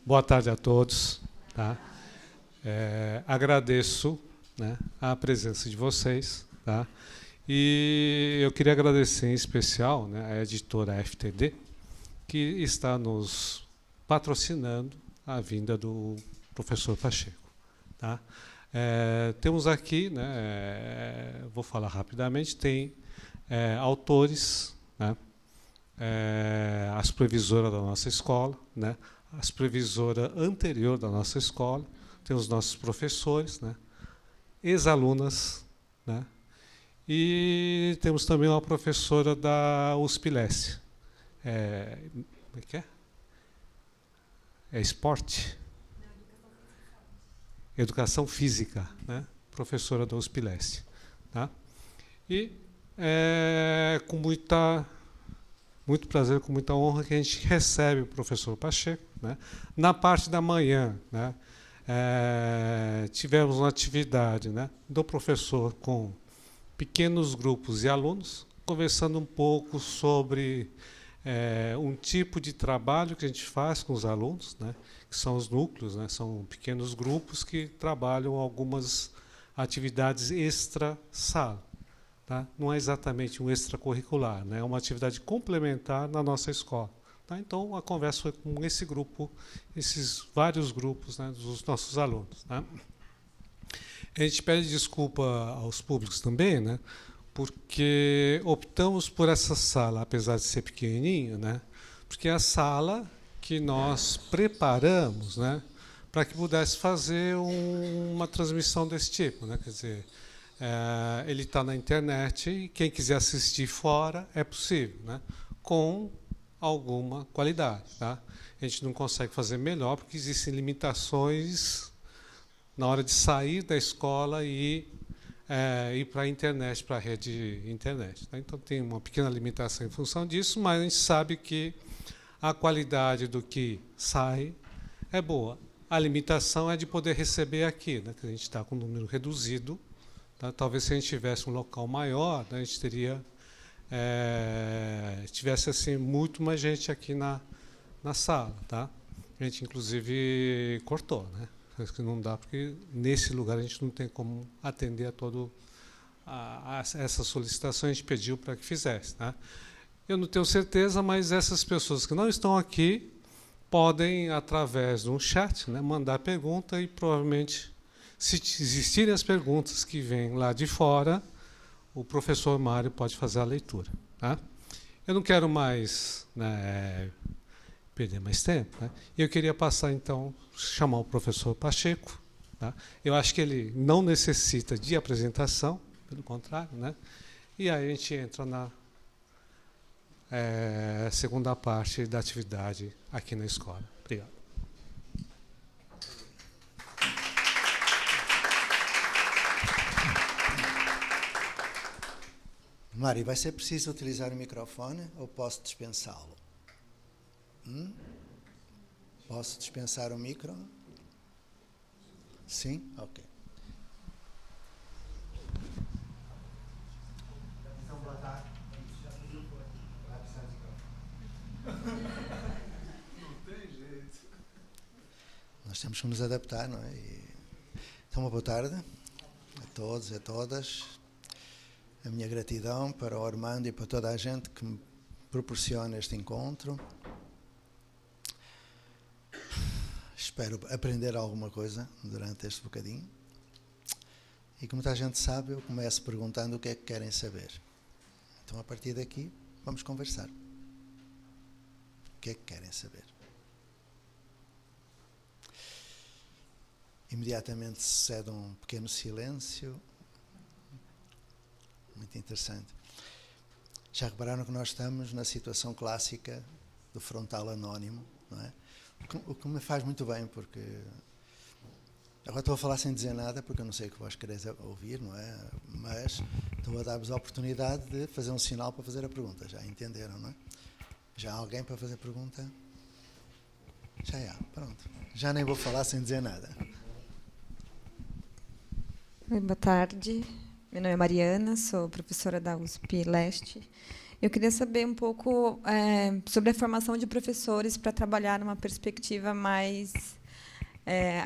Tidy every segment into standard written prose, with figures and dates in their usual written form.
Boa tarde a todos. Tá? Agradeço, né, a presença de vocês. Tá? E eu queria agradecer em especial, né, a editora FTD, que está nos patrocinando a vinda do professor Pacheco. Tá? Temos aqui, né, vou falar rapidamente, tem autores, né, a supervisora da nossa escola, né, a supervisora anterior da nossa escola, tem os nossos professores, né, ex-alunas, né, e temos também uma professora da USP-Leste. Como é que é? É esporte? Educação física, né? Professora da USP-Leste. Tá? E com muito prazer, com muita honra, que a gente recebe o professor Pacheco. Né? Na parte da manhã, né, tivemos uma atividade, né, do professor com pequenos grupos e alunos, conversando um pouco sobre um tipo de trabalho que a gente faz com os alunos, né, que são os núcleos, né, são pequenos grupos que trabalham algumas atividades extra-sala. Tá? Não é exatamente um extracurricular, né? É uma atividade complementar na nossa escola. Tá? Então, a conversa foi com esse grupo, esses vários grupos, né, dos nossos alunos. Tá? A gente pede desculpa aos públicos também, né, porque optamos por essa sala, apesar de ser pequenininha, né, porque é a sala que nós preparamos, né, para que pudesse fazer uma transmissão desse tipo. Né, quer dizer, ele está na internet e quem quiser assistir fora é possível, né, com alguma qualidade. Tá? A gente não consegue fazer melhor porque existem limitações na hora de sair da escola e ir para a internet, para a rede internet. Tá? Então, tem uma pequena limitação em função disso, mas a gente sabe que a qualidade do que sai é boa. A limitação é de poder receber aqui, né, que a gente está com um número reduzido. Tá? Talvez se a gente tivesse um local maior, né, a gente teria tivesse assim, muito mais gente aqui na sala. Tá? A gente, inclusive, cortou, né? Que não dá, porque nesse lugar a gente não tem como atender a todo essa solicitação, a gente pediu para que fizesse. Tá? Eu não tenho certeza, mas essas pessoas que não estão aqui podem, através de um chat, né, mandar pergunta e provavelmente, se existirem as perguntas que vêm lá de fora, o professor Mário pode fazer a leitura. Tá? Eu não quero mais, né, perder mais tempo. Né? Eu queria passar, então, chamar o professor Pacheco. Tá? Eu acho que ele não necessita de apresentação, pelo contrário. Né? E aí a gente entra na segunda parte da atividade aqui na escola. Obrigado. Mário, vai ser preciso utilizar o microfone ou posso dispensá-lo? Posso dispensar o micro? Sim? Ok. Nós temos que nos adaptar, não é? Então, uma boa tarde a todos e a todas. A minha gratidão para o Armando e para toda a gente que me proporciona este encontro. Espero aprender alguma coisa durante este bocadinho. E como muita gente sabe, eu começo perguntando o que é que querem saber. Então, a partir daqui, vamos conversar. O que é que querem saber? Imediatamente sucede um pequeno silêncio. Muito interessante. Já repararam que nós estamos na situação clássica do frontal anónimo, não é? O que me faz muito bem, porque agora estou a falar sem dizer nada, porque eu não sei o que vós quereis ouvir, não é? Mas estou a dar-vos a oportunidade de fazer um sinal para fazer a pergunta. Já entenderam, não é? Já há alguém para fazer a pergunta? Já há, pronto. Já nem vou falar sem dizer nada. Oi, boa tarde. Meu nome é Mariana, sou professora da USP Leste Eu queria saber um pouco sobre a formação de professores para trabalhar numa perspectiva mais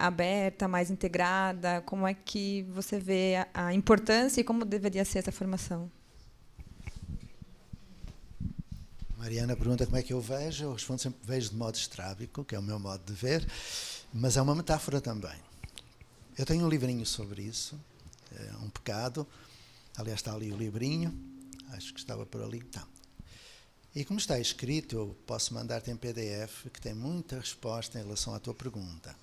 aberta, mais integrada. Como é que você vê a importância e como deveria ser essa formação? Mariana pergunta como é que eu vejo. Eu respondo sempre que vejo de modo estrábico, que é o meu modo de ver, mas é uma metáfora também. Eu tenho um livrinho sobre isso, um pecado. Aliás, está ali o livrinho, acho que estava por ali. Tá. E como está escrito, eu posso mandar-te em PDF, que tem muita resposta em relação à tua pergunta.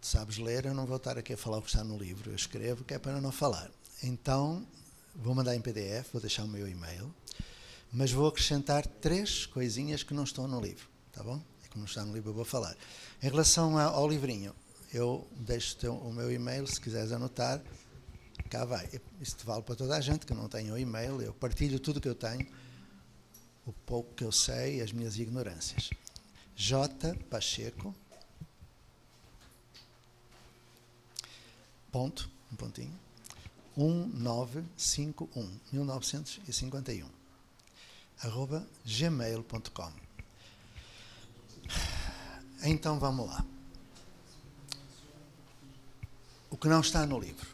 Tu sabes ler, eu não vou estar aqui a falar o que está no livro, eu escrevo, que é para não falar. Então, vou mandar em PDF, vou deixar o meu e-mail, mas vou acrescentar 3 coisinhas que não estão no livro, tá bom? E como não está no livro, eu vou falar. Em relação ao livrinho, eu deixo o meu e-mail, se quiseres anotar, cá vai. Isto vale para toda a gente que não tem o e-mail, eu partilho tudo o que eu tenho, o pouco que eu sei, as minhas ignorâncias. J. Pacheco, ponto, um pontinho, 1951, @gmail.com. Então vamos lá. O que não está no livro.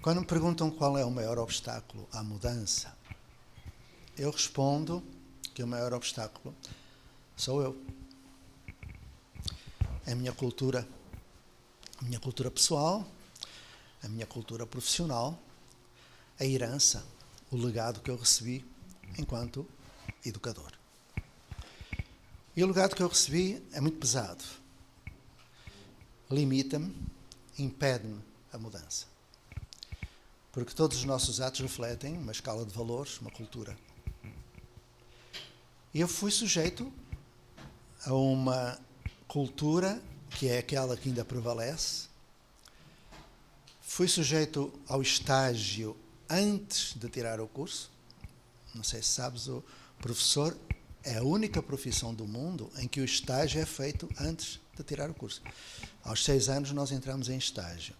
Quando me perguntam qual é o maior obstáculo à mudança, eu respondo que o maior obstáculo sou eu. É a minha cultura pessoal, a minha cultura profissional, a herança, o legado que eu recebi enquanto educador. E o legado que eu recebi é muito pesado. Limita-me, impede-me a mudança. Porque todos os nossos atos refletem uma escala de valores, uma cultura. E eu fui sujeito a uma cultura que é aquela que ainda prevalece. Fui sujeito ao estágio antes de tirar o curso. Não sei se sabes, o professor é a única profissão do mundo em que o estágio é feito antes de tirar o curso. Aos 6 anos nós entramos em estágio,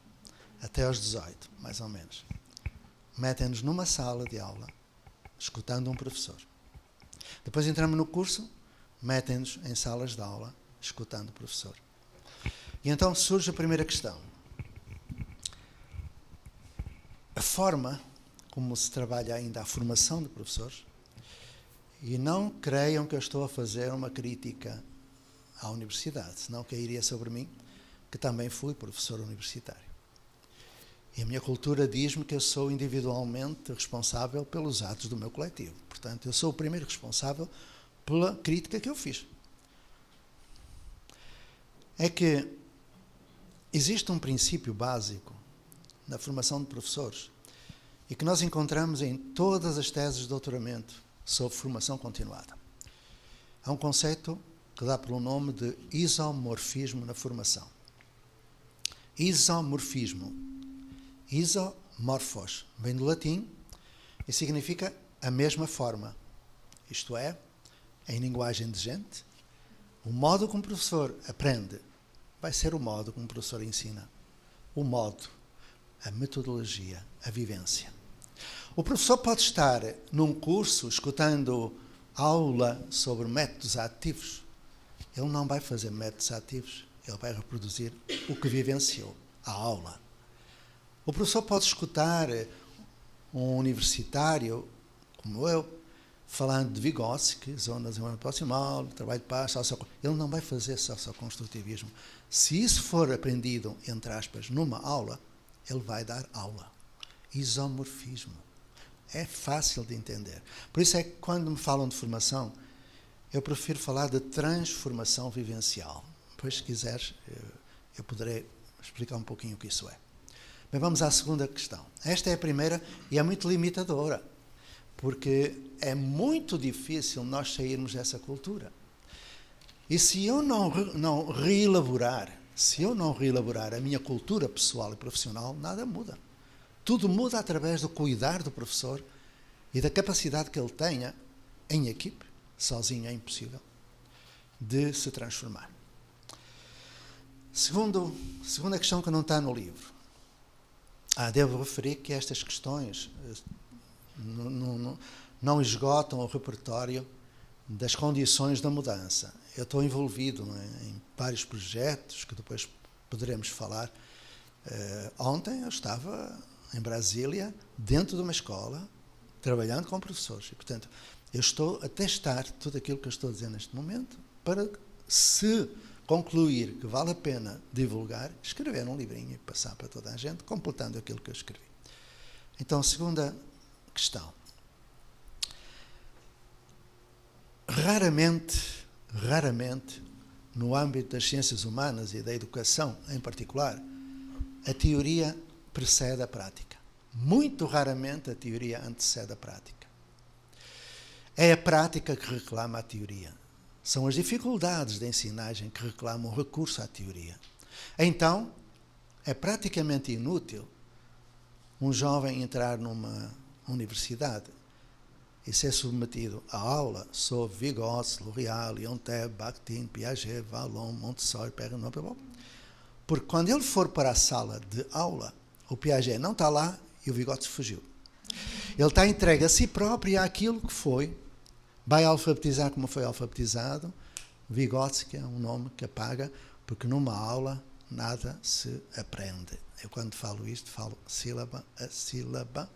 até aos 18, mais ou menos. Metem-nos numa sala de aula, escutando um professor. Depois entramos no curso, metem-nos em salas de aula, escutando o professor. E então surge a primeira questão. A forma como se trabalha ainda a formação de professores, e não creiam que eu estou a fazer uma crítica à universidade, senão cairia sobre mim, que também fui professor universitário. E a minha cultura diz-me que eu sou individualmente responsável pelos atos do meu coletivo. Portanto, eu sou o primeiro responsável pela crítica que eu fiz. É que existe um princípio básico na formação de professores e que nós encontramos em todas as teses de doutoramento sobre formação continuada. Há um conceito que dá pelo nome de isomorfismo na formação. Isomorfismo. Isomorphos vem do latim e significa a mesma forma. Isto é, em linguagem de gente, o modo como o professor aprende vai ser o modo como o professor ensina. O modo, a metodologia, a vivência. O professor pode estar num curso escutando aula sobre métodos ativos. Ele não vai fazer métodos ativos, ele vai reproduzir o que vivenciou, a aula. O professor pode escutar um universitário, como eu, falando de Vygotsky, zona de desenvolvimento proximal, trabalho de paz, ele não vai fazer socioconstrutivismo. Se isso for aprendido, entre aspas, numa aula, ele vai dar aula. Isomorfismo. É fácil de entender. Por isso é que quando me falam de formação, eu prefiro falar de transformação vivencial. Depois, se quiseres, eu poderei explicar um pouquinho o que isso é. Mas vamos à segunda questão. Esta é a primeira e é muito limitadora, porque é muito difícil nós sairmos dessa cultura. E se eu não reelaborar a minha cultura pessoal e profissional, nada muda. Tudo muda através do cuidar do professor e da capacidade que ele tenha, em equipe, sozinho é impossível, de se transformar. Segunda questão que não está no livro. Devo referir que estas questões não esgotam o repertório das condições da mudança. Eu estou envolvido em vários projetos que depois poderemos falar. Ontem eu estava em Brasília, dentro de uma escola, trabalhando com professores. E, portanto, eu estou a testar tudo aquilo que eu estou a dizer neste momento para, se concluir que vale a pena divulgar, escrever um livrinho e passar para toda a gente, completando aquilo que eu escrevi. Então, segunda questão. Raramente, no âmbito das ciências humanas e da educação em particular, a teoria precede a prática. Muito raramente a teoria antecede a prática. É a prática que reclama a teoria. São as dificuldades da ensinagem que reclamam o recurso à teoria. Então, é praticamente inútil um jovem entrar numa universidade e ser submetido a aula sobre Vygotsky, L'Oréal, Leontief, Bakhtin, Piaget, Vallon, Montessori, Perrineau, porque quando ele for para a sala de aula, o Piaget não está lá e o Vygotsky fugiu. Ele está entregue a si próprio àquilo que foi, vai alfabetizar como foi alfabetizado. Vygotsky é um nome que apaga, porque numa aula nada se aprende. Eu quando falo isto, falo sílaba a sílaba,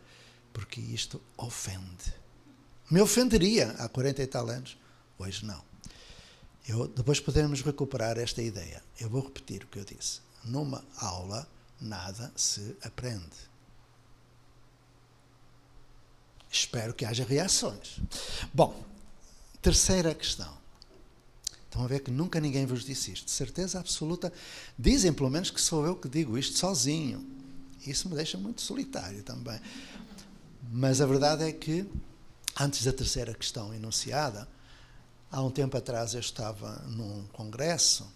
porque isto ofende. Me ofenderia há 40 e tal anos, hoje não. Depois podemos recuperar esta ideia. Eu vou repetir o que eu disse. Numa aula, nada se aprende. Espero que haja reações. Bom, terceira questão. Estão a ver que nunca ninguém vos disse isto. De certeza absoluta. Dizem, pelo menos, que sou eu que digo isto sozinho. Isso me deixa muito solitário também. Mas a verdade é que, antes da terceira questão enunciada, há um tempo atrás eu estava num congresso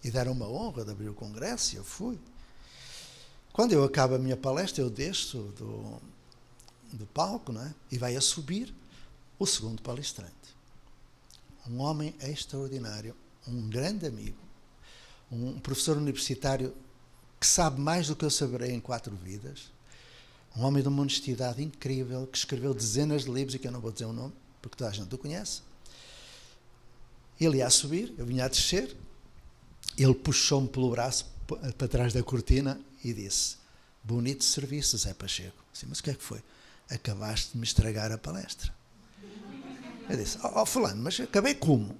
e deram uma honra de abrir o congresso e eu fui. Quando eu acabo a minha palestra, eu desço do palco, não é? E vai a subir o segundo palestrante. Um homem extraordinário, um grande amigo, um professor universitário que sabe mais do que eu saberei em 4 vidas, um homem de uma honestidade incrível, que escreveu dezenas de livros e que eu não vou dizer o nome, porque toda a gente o conhece. Ele ia a subir, eu vinha a descer, ele puxou-me pelo braço para trás da cortina e disse: bonito serviço, Zé Pacheco. Disse, mas o que é que foi? Acabaste de me estragar a palestra. Eu disse, fulano, mas acabei como?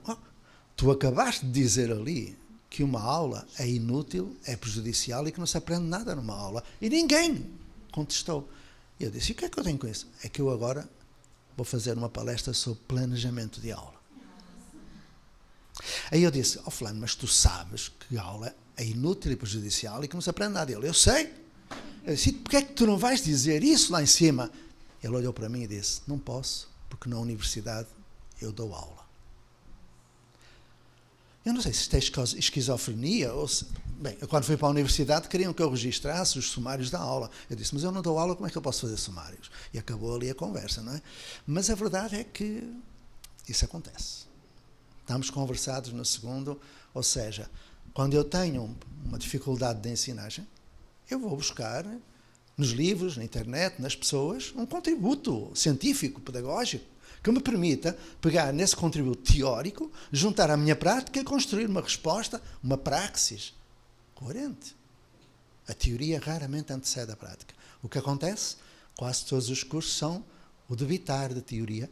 Tu acabaste de dizer ali que uma aula é inútil, é prejudicial e que não se aprende nada numa aula. E ninguém contestou. E eu disse, e o que é que eu tenho com isso? É que eu agora vou fazer uma palestra sobre planejamento de aula. Aí eu disse, fulano, mas tu sabes que a aula é inútil e prejudicial e que não se aprende nada. Ele, eu sei. Eu disse, porquê é que tu não vais dizer isso lá em cima? Ele olhou para mim e disse, não posso, porque na universidade eu dou aula. Eu não sei se isto é esquizofrenia ou se... Bem, eu quando fui para a universidade queriam que eu registrasse os sumários da aula. Eu disse, mas eu não dou aula, como é que eu posso fazer sumários? E acabou ali a conversa, não é? Mas a verdade é que isso acontece. Estamos conversados no segundo, ou seja, quando eu tenho uma dificuldade de ensinagem, eu vou buscar nos livros, na internet, nas pessoas, um contributo científico, pedagógico, que me permita pegar nesse contributo teórico, juntar à minha prática e construir uma resposta, uma praxis coerente. A teoria raramente antecede a prática. O que acontece? Quase todos os cursos são o debitar de teoria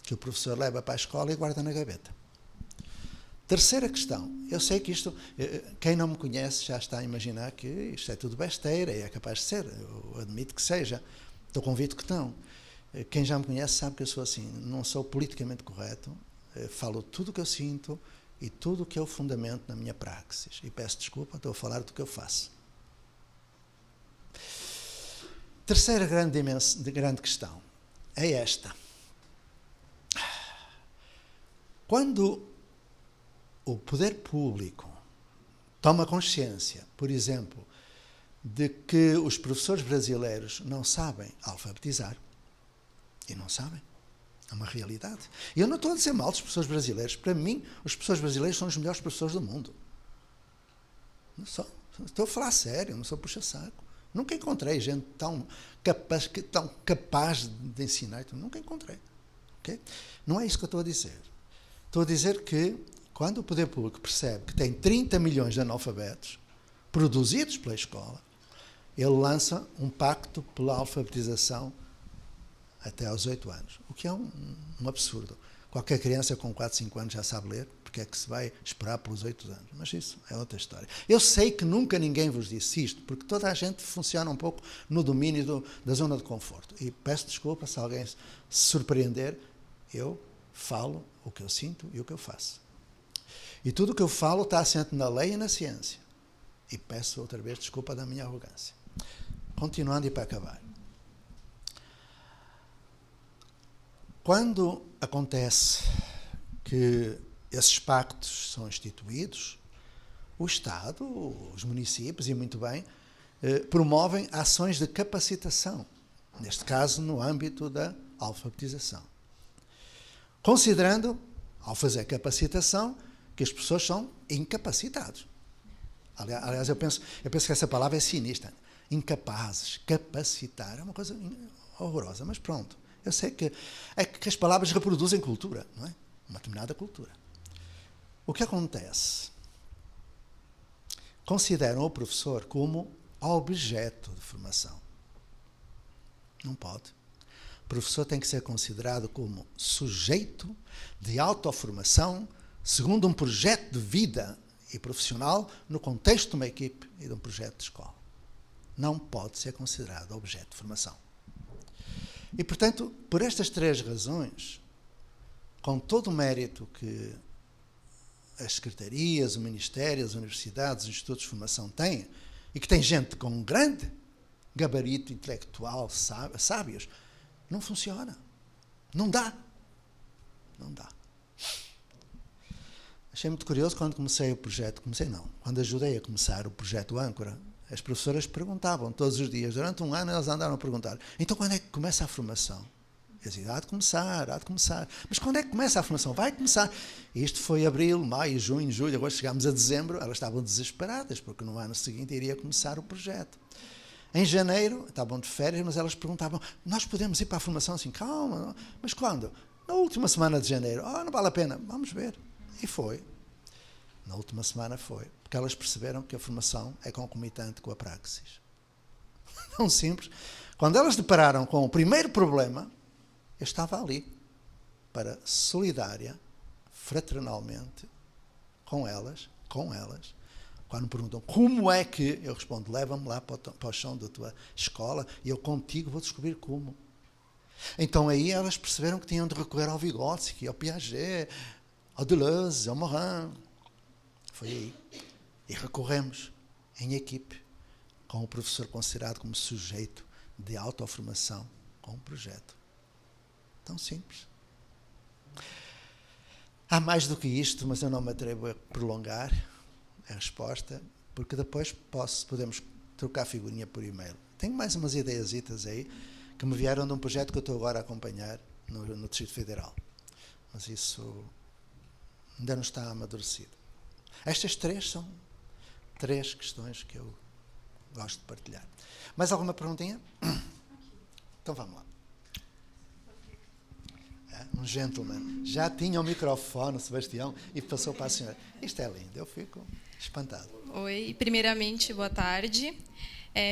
que o professor leva para a escola e guarda na gaveta. Terceira questão. Eu sei que isto, quem não me conhece já está a imaginar que isto é tudo besteira e é capaz de ser. Eu admito que seja. Estou convicto que não. Quem já me conhece sabe que eu sou assim. Não sou politicamente correto. Falo tudo o que eu sinto e tudo o que eu fundamento na minha praxis. E peço desculpa, estou a falar do que eu faço. Terceira grande questão é esta. Quando o poder público toma consciência, por exemplo, de que os professores brasileiros não sabem alfabetizar, e não sabem, é uma realidade. E eu não estou a dizer mal dos professores brasileiros. Para mim, os professores brasileiros são os melhores professores do mundo. Não sou. Estou a falar sério, não sou puxa-saco. Nunca encontrei gente tão capaz de ensinar. Nunca encontrei. Okay? Não é isso que eu estou a dizer. Estou a dizer que, quando o poder público percebe que tem 30 milhões de analfabetos produzidos pela escola, ele lança um pacto pela alfabetização até aos 8 anos, o que é um absurdo. Qualquer criança com 4, 5 anos já sabe ler, porque é que se vai esperar pelos 8 anos? Mas isso é outra história. Eu sei que nunca ninguém vos disse isto, porque toda a gente funciona um pouco no domínio da zona de conforto. E peço desculpa se alguém se surpreender, eu falo o que eu sinto e o que eu faço. E tudo o que eu falo está assente na lei e na ciência. E peço outra vez desculpa da minha arrogância. Continuando e para acabar. Quando acontece que esses pactos são instituídos, o Estado, os municípios, e muito bem, promovem ações de capacitação, neste caso no âmbito da alfabetização. Considerando, ao fazer capacitação, que as pessoas são incapacitadas. Aliás, eu penso que essa palavra é sinistra. Incapazes, capacitar, é uma coisa horrorosa, mas pronto. Eu sei que as palavras reproduzem cultura, não é? Uma determinada cultura. O que acontece? Consideram o professor como objeto de formação. Não pode. O professor tem que ser considerado como sujeito de autoformação segundo um projeto de vida e profissional no contexto de uma equipe e de um projeto de escola. Não pode ser considerado objeto de formação. E, portanto, por estas 3 razões, com todo o mérito que as secretarias, o Ministério, as universidades, os institutos de formação têm, e que tem gente com um grande gabarito intelectual, sábios, não funciona. Não dá. Não dá. Achei muito curioso quando comecei o projeto. Quando ajudei a começar o projeto Âncora, as professoras perguntavam todos os dias, durante um ano elas andaram a perguntar, então quando é que começa a formação? Eu dizia, há de começar. Mas quando é que começa a formação? Vai começar. E isto foi abril, maio, junho, julho, agora chegámos a dezembro, elas estavam desesperadas, porque no ano seguinte iria começar o projeto. Em janeiro, estavam de férias, mas elas perguntavam, nós podemos ir para a formação? Assim, calma, mas quando? Na última semana de janeiro. Não vale a pena, vamos ver. E foi. Na última semana foi. Porque elas perceberam que a formação é concomitante com a praxis. Tão simples. Quando elas depararam com o primeiro problema, eu estava ali para solidária, fraternalmente, com elas. Quando me perguntam como é que, eu respondo, leva-me lá para o chão da tua escola e eu contigo vou descobrir como. Então aí elas perceberam que tinham de recorrer ao Vygotsky, ao Piaget, ao Deleuze, ao Morin. Foi aí. E recorremos em equipe, com o professor considerado como sujeito de autoformação, com um projeto. Tão simples. Há mais do que isto, mas eu não me atrevo a prolongar a resposta, porque depois podemos trocar figurinha por e-mail. Tenho mais umas ideiasitas aí, que me vieram de um projeto que eu estou agora a acompanhar no Distrito Federal. Mas isso ainda não está amadurecido. Estas 3 são 3 questões que eu gosto de partilhar. Mais alguma perguntinha? Então vamos lá. Um gentleman. Já tinha o microfone, Sebastião, e passou para a senhora. Isto é lindo, eu fico espantado. Oi, primeiramente, boa tarde.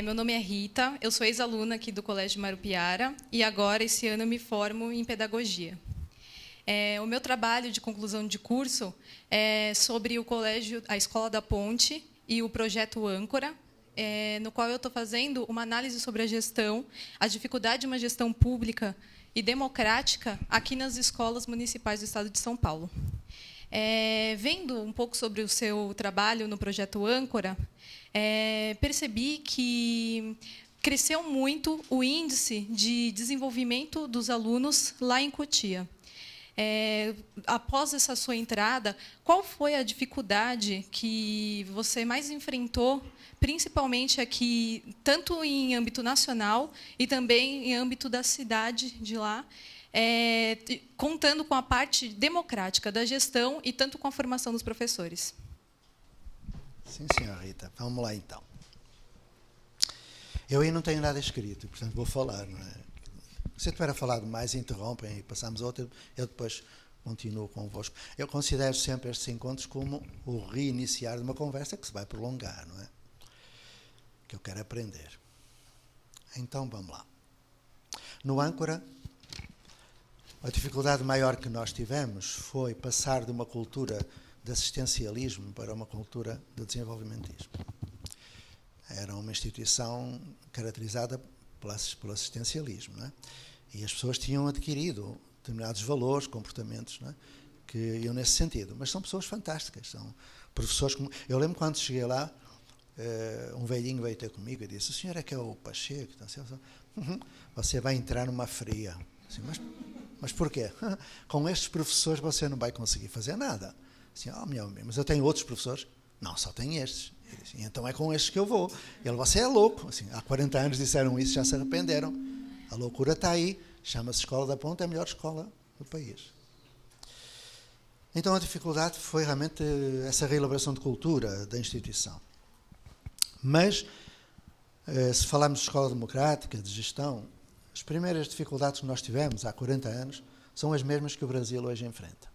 Meu nome é Rita, eu sou ex-aluna aqui do Colégio Marupiara e agora, esse ano, eu me formo em pedagogia. O meu trabalho de conclusão de curso é sobre o colégio, a Escola da Ponte e o projeto Âncora, no qual eu estou fazendo uma análise sobre a gestão, a dificuldade de uma gestão pública e democrática aqui nas escolas municipais do Estado de São Paulo. Vendo um pouco sobre o seu trabalho no projeto Âncora, percebi que cresceu muito o índice de desenvolvimento dos alunos lá em Cotia. Após essa sua entrada, qual foi a dificuldade que você mais enfrentou, principalmente aqui, tanto em âmbito nacional e também em âmbito da cidade de lá, contando com a parte democrática da gestão e tanto com a formação dos professores? Sim, senhora Rita. Vamos lá, então. Eu aí não tenho nada escrito, portanto vou falar, não é? Se eu tiver a falar demais, interrompem e passamos a outra, eu depois continuo convosco. Eu considero sempre estes encontros como o reiniciar de uma conversa que se vai prolongar, não é? Que eu quero aprender. Então vamos lá. No âncora, a dificuldade maior que nós tivemos foi passar de uma cultura de assistencialismo para uma cultura de desenvolvimentismo. Era uma instituição caracterizada pelo assistencialismo, não é? E as pessoas tinham adquirido determinados valores, comportamentos, não é? Que iam nesse sentido. Mas são pessoas fantásticas, são professores como... Eu lembro quando cheguei lá, um velhinho veio ter comigo e disse: o senhor é que é o Pacheco? Você vai entrar numa fria. Assim, mas porquê? Com estes professores você não vai conseguir fazer nada. Assim, meu amigo, mas eu tenho outros professores? Não, só tenho estes. Disse, então é com estes que eu vou. Ele: você é louco. Assim, há 40 anos disseram isso, já se arrependeram. A loucura está aí. Chama-se Escola da Ponte, é a melhor escola do país. Então a dificuldade foi realmente essa reelaboração de cultura da instituição. Mas, se falarmos de escola democrática, de gestão, as primeiras dificuldades que nós tivemos há 40 anos são as mesmas que o Brasil hoje enfrenta.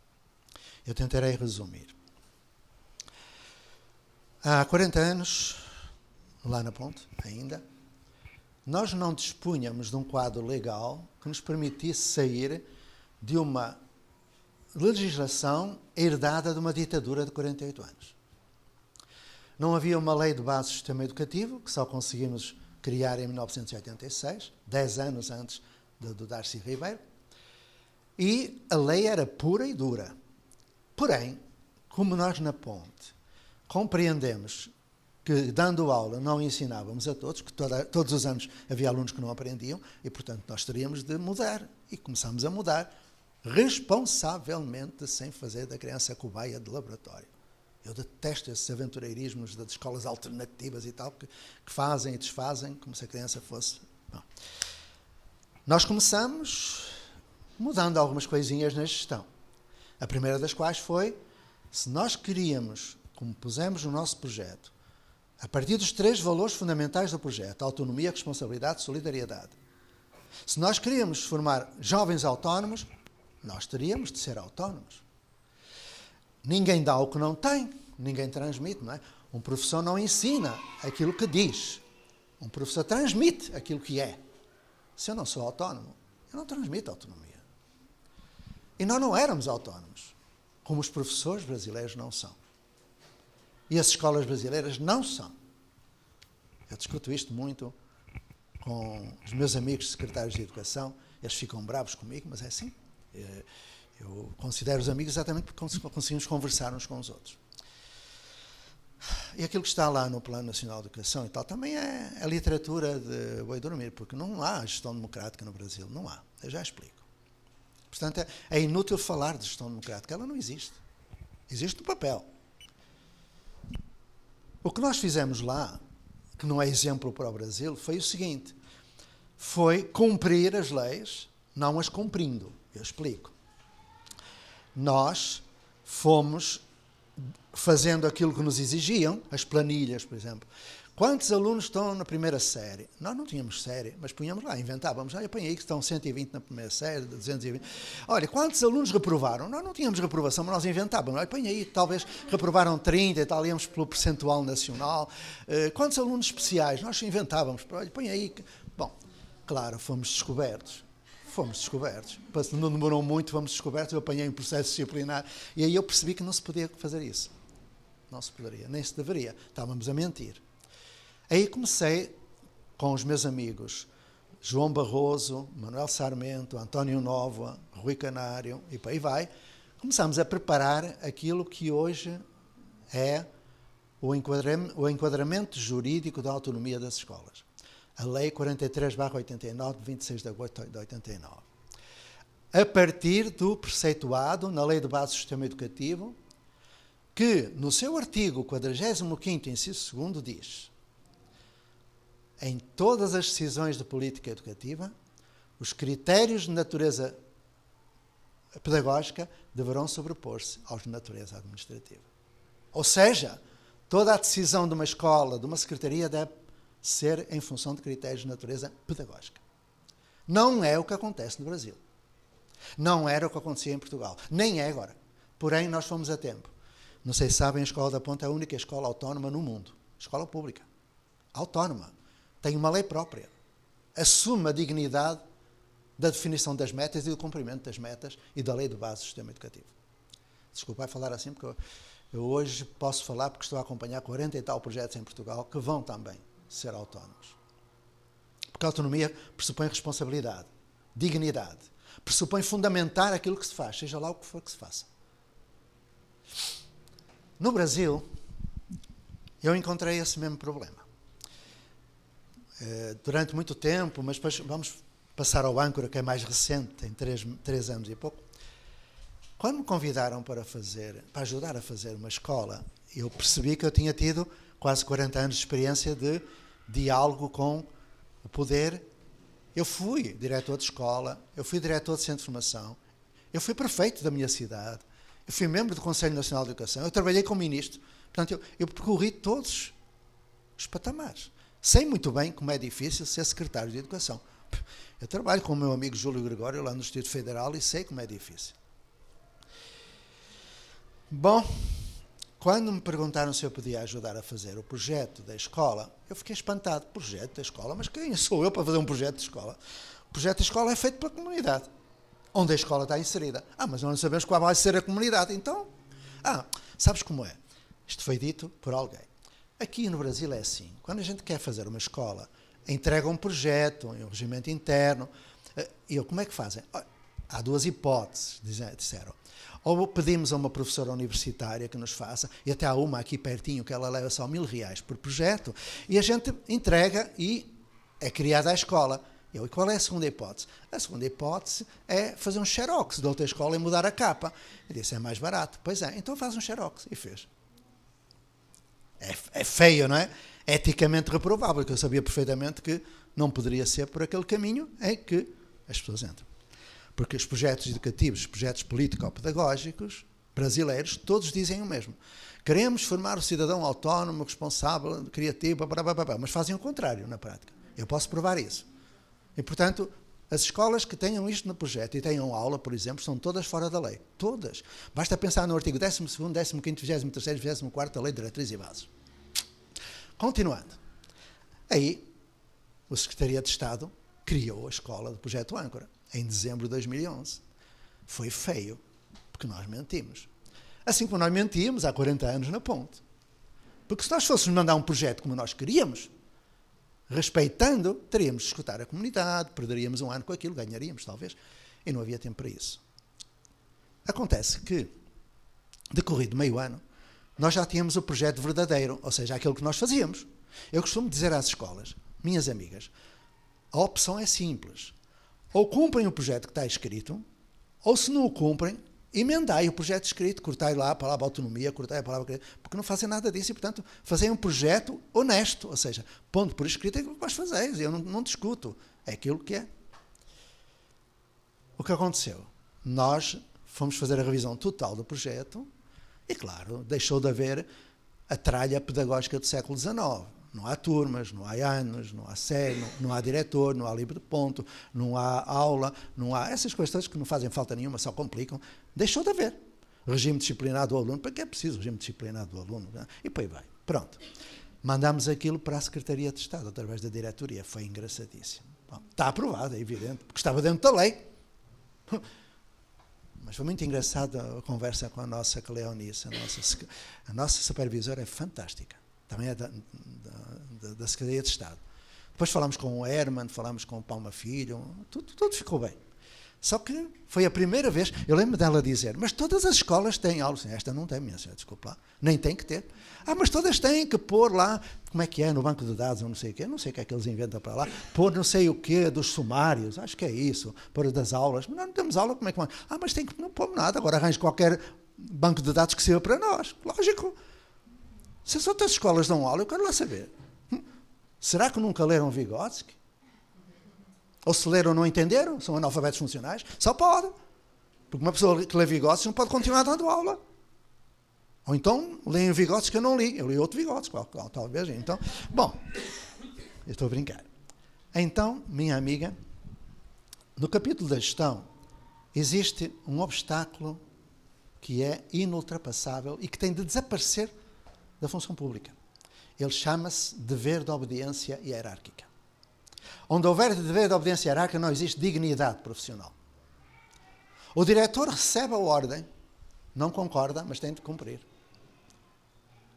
Eu tentarei resumir. Há 40 anos, lá na Ponte, ainda, nós não dispunhamos de um quadro legal que nos permitisse sair de uma legislação herdada de uma ditadura de 48 anos. Não havia uma lei de base do sistema educativo, que só conseguimos criar em 1986, 10 anos antes do Darcy Ribeiro, e a lei era pura e dura. Porém, como nós na Ponte compreendemos que, dando aula, não ensinávamos a todos, que todos os anos havia alunos que não aprendiam, e, portanto, nós teríamos de mudar. E começamos a mudar responsavelmente, sem fazer da criança cobaia de laboratório. Eu detesto esses aventureirismos das escolas alternativas e tal, que fazem e desfazem como se a criança fosse... Bom, nós começamos mudando algumas coisinhas na gestão. A primeira das quais foi, se nós queríamos, como pusemos no nosso projeto, a partir dos 3 valores fundamentais do projeto, autonomia, responsabilidade e solidariedade, se nós queríamos formar jovens autónomos, nós teríamos de ser autónomos. Ninguém dá o que não tem, ninguém transmite, não é? Um professor não ensina aquilo que diz. Um professor transmite aquilo que é. Se eu não sou autónomo, eu não transmito autonomia. E nós não éramos autónomos, como os professores brasileiros não são. E as escolas brasileiras não são. Eu discuto isto muito com os meus amigos secretários de Educação. Eles ficam bravos comigo, mas é assim. Eu considero os amigos exatamente porque conseguimos conversar uns com os outros. E aquilo que está lá no Plano Nacional de Educação e tal, também é a literatura de boi dormir, porque não há gestão democrática no Brasil, não há. Eu já explico. Portanto, é inútil falar de gestão democrática, ela não existe. Existe no papel. O que nós fizemos lá, que não é exemplo para o Brasil, foi o seguinte: foi cumprir as leis, não as cumprindo. Eu explico. Nós fomos fazendo aquilo que nos exigiam, as planilhas, por exemplo. Quantos alunos estão na primeira série? Nós não tínhamos série, mas punhamos lá, inventávamos. Olha, põe aí que estão 120 na primeira série, 220. Olha, quantos alunos reprovaram? Nós não tínhamos reprovação, mas nós inventávamos. Olha, põe aí, talvez reprovaram 30 e tal, íamos pelo percentual nacional. Quantos alunos especiais? Nós inventávamos. Olha, põe aí. Bom, claro, fomos descobertos. Não demorou muito, fomos descobertos, eu apanhei um processo disciplinar e aí eu percebi que não se podia fazer isso. Não se poderia, nem se deveria. Estávamos a mentir. Aí comecei com os meus amigos João Barroso, Manuel Sarmento, António Nova, Rui Canário e por aí vai. Começámos a preparar aquilo que hoje é o enquadramento jurídico da autonomia das escolas. A Lei 43/89, de 26 de agosto de 89. A partir do preceituado na Lei de Base do Sistema Educativo, que, no seu artigo 45º, inciso 2º, diz: em todas as decisões de política educativa, os critérios de natureza pedagógica deverão sobrepor-se aos de natureza administrativa. Ou seja, toda a decisão de uma escola, de uma secretaria, deve ser em função de critérios de natureza pedagógica. Não é o que acontece no Brasil. Não era o que acontecia em Portugal. Nem é agora. Porém, nós fomos a tempo. Não sei se sabem, a Escola da Ponte é a única escola autónoma no mundo. Escola pública. Autónoma. Tem uma lei própria. Assume a dignidade da definição das metas e do cumprimento das metas e da lei de base do sistema educativo. Desculpa falar assim, porque eu hoje posso falar porque estou a acompanhar 40 e tal projetos em Portugal que vão também ser autónomos. Porque a autonomia pressupõe responsabilidade, dignidade, pressupõe fundamentar aquilo que se faz, seja lá o que for que se faça. No Brasil, eu encontrei esse mesmo problema. Durante muito tempo, mas depois vamos passar ao âncora, que é mais recente, tem 3 anos e pouco. Quando me convidaram para ajudar a fazer uma escola, eu percebi que eu tinha tido quase 40 anos de experiência de diálogo com o poder. Eu fui diretor de escola, eu fui diretor de centro de formação, eu fui prefeito da minha cidade, eu fui membro do Conselho Nacional de Educação, eu trabalhei como ministro. Portanto, eu percorri todos os patamares. Sei muito bem como é difícil ser secretário de Educação. Eu trabalho com o meu amigo Júlio Gregório lá no Distrito Federal e sei como é difícil. Bom, quando me perguntaram se eu podia ajudar a fazer o projeto da escola, eu fiquei espantado. Projeto da escola? Mas quem sou eu para fazer um projeto de escola? O projeto da escola é feito pela comunidade, onde a escola está inserida. Mas nós não sabemos qual vai ser a comunidade. Então, sabes como é? Isto foi dito por alguém. Aqui no Brasil é assim. Quando a gente quer fazer uma escola, entrega um projeto, um regimento interno. E como é que fazem? Há 2 hipóteses, disseram. Ou pedimos a uma professora universitária que nos faça, e até há uma aqui pertinho que ela leva só R$1.000 por projeto, e a gente entrega e é criada a escola. E qual é a segunda hipótese? A segunda hipótese é fazer um xerox da outra escola e mudar a capa. Eu disse, é mais barato. Pois é, então faz um xerox. E fez. É feio, não é? Eticamente reprovável, porque eu sabia perfeitamente que não poderia ser por aquele caminho em que as pessoas entram. Porque os projetos educativos, os projetos político-pedagógicos brasileiros, todos dizem o mesmo. Queremos formar o cidadão autónomo, responsável, criativo, mas fazem o contrário na prática. Eu posso provar isso. E, portanto, as escolas que tenham isto no projeto e tenham aula, por exemplo, são todas fora da lei. Todas. Basta pensar no artigo 12º, 15º, 23º, 24º da Lei de Diretrizes e Bases. Continuando. Aí, o Secretaria de Estado criou a escola do Projeto Âncora, em dezembro de 2011. Foi feio, porque nós mentimos. Assim como nós mentíamos há 40 anos na Ponte. Porque se nós fôssemos mandar um projeto como nós queríamos, respeitando, teríamos de escutar a comunidade, perderíamos um ano com aquilo, ganharíamos talvez, e não havia tempo para isso. Acontece que, decorrido meio ano, nós já tínhamos o projeto verdadeiro, ou seja, aquilo que nós fazíamos. Eu costumo dizer às escolas, minhas amigas, a opção é simples. Ou cumprem o projeto que está escrito, ou se não o cumprem, emendai o projeto escrito, cortai lá a palavra autonomia, cortai a palavra... Porque não fazem nada disso e, portanto, fazem um projeto honesto, ou seja, pondo por escrito aquilo que vós fazeis. Eu não discuto. É aquilo que é. O que aconteceu? Nós fomos fazer a revisão total do projeto e, claro, deixou de haver a tralha pedagógica do século XIX. Não há turmas, não há anos, não há série, não há diretor, não há livro de ponto, não há aula, não há essas coisas que não fazem falta nenhuma, só complicam. Deixou de haver. Regime disciplinar do aluno. Para que é preciso regime disciplinar do aluno? E depois vai. Pronto. Mandámos aquilo para a Secretaria de Estado, através da diretoria. Foi engraçadíssimo. Bom, está aprovado, é evidente, porque estava dentro da lei. Mas foi muito engraçada a conversa com a nossa Cleonice. A nossa supervisora é fantástica. Também é da Secretaria de Estado. Depois falámos com o Herman, falámos com o Palma Filho, tudo ficou bem. Só que foi a primeira vez, eu lembro dela dizer, mas todas as escolas têm aula. Esta não tem, minha senhora, desculpa lá, nem tem que ter. Mas todas têm que pôr lá, como é que é, no banco de dados, ou não sei o quê, não sei o que é que eles inventam para lá, pôr não sei o quê dos sumários, acho que é isso, pôr das aulas. Mas nós não temos aula, como é que... mas tem que não pôr nada, agora arranje qualquer banco de dados que sirva para nós. Lógico. Se as outras escolas dão aula, eu quero lá saber. Será que nunca leram Vygotsky? Ou se leram não entenderam? São analfabetos funcionais? Só pode. Porque uma pessoa que lê Vygotsky não pode continuar dando aula. Ou então leem Vygotsky que eu não li. Eu li outro Vygotsky, talvez. Então, bom. Eu estou a brincar. Então, minha amiga, no capítulo da gestão, existe um obstáculo que é inultrapassável e que tem de desaparecer da função pública. Ele chama-se dever de obediência hierárquica. Onde houver dever de obediência hierárquica, não existe dignidade profissional. O diretor recebe a ordem, não concorda, mas tem de cumprir.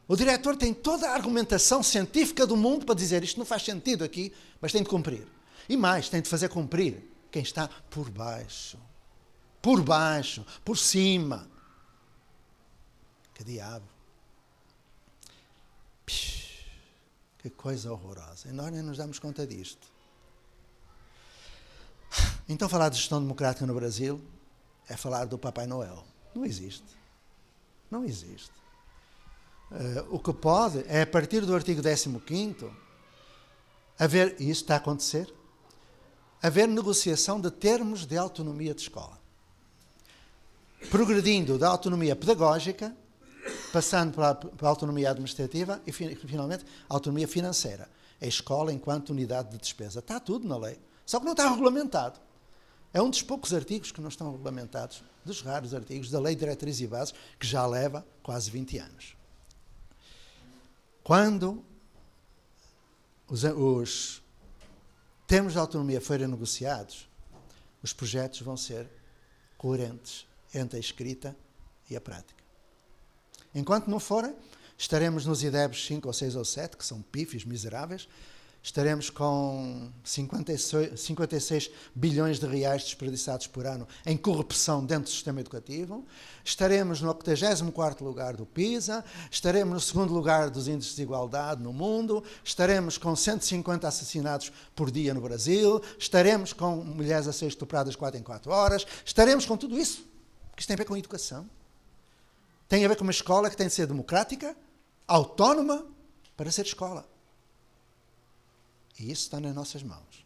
O diretor tem toda a argumentação científica do mundo para dizer isto não faz sentido aqui, mas tem de cumprir. E mais, tem de fazer cumprir quem está por baixo, por cima. Que diabo. Que coisa horrorosa. E nós nem nos damos conta disto. Então falar de gestão democrática no Brasil é falar do Papai Noel. Não existe. Não existe. O que pode é, a partir do artigo 15º, haver, e isso está a acontecer, haver negociação de termos de autonomia de escola. Progredindo da autonomia pedagógica, passando para a autonomia administrativa e, finalmente, a autonomia financeira. A escola enquanto unidade de despesa. Está tudo na lei. Só que não está regulamentado. É um dos poucos artigos que não estão regulamentados, dos raros artigos da Lei de Diretrizes e Bases, que já leva quase 20 anos. Quando os termos de autonomia forem negociados, os projetos vão ser coerentes entre a escrita e a prática. Enquanto não forem, estaremos nos IDEBs 5 ou 6 ou 7, que são pífios, miseráveis, estaremos com 56 bilhões de reais desperdiçados por ano em corrupção dentro do sistema educativo, estaremos no 84º lugar do PISA, estaremos no segundo lugar dos índices de desigualdade no mundo, estaremos com 150 assassinatos por dia no Brasil, estaremos com mulheres a ser estupradas 4 em 4 horas, estaremos com tudo isso, porque isto tem a ver com a educação. Tem a ver com uma escola que tem de ser democrática, autónoma, para ser escola. E isso está nas nossas mãos.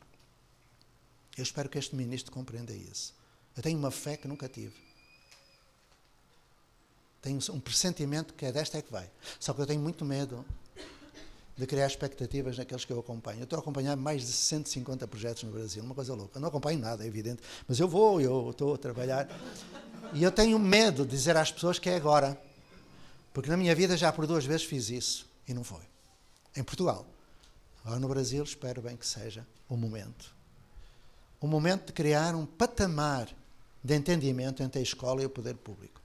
Eu espero que este ministro compreenda isso. Eu tenho uma fé que nunca tive. Tenho um pressentimento que é desta é que vai. Só que eu tenho muito medo de criar expectativas naqueles que eu acompanho. Eu estou a acompanhar mais de 150 projetos no Brasil, uma coisa louca. Eu não acompanho nada, é evidente, mas eu estou a trabalhar. E eu tenho medo de dizer às pessoas que é agora. Porque na minha vida já por 2 vezes fiz isso e não foi. Em Portugal. Agora no Brasil espero bem que seja o momento. O momento de criar um patamar de entendimento entre a escola e o poder público.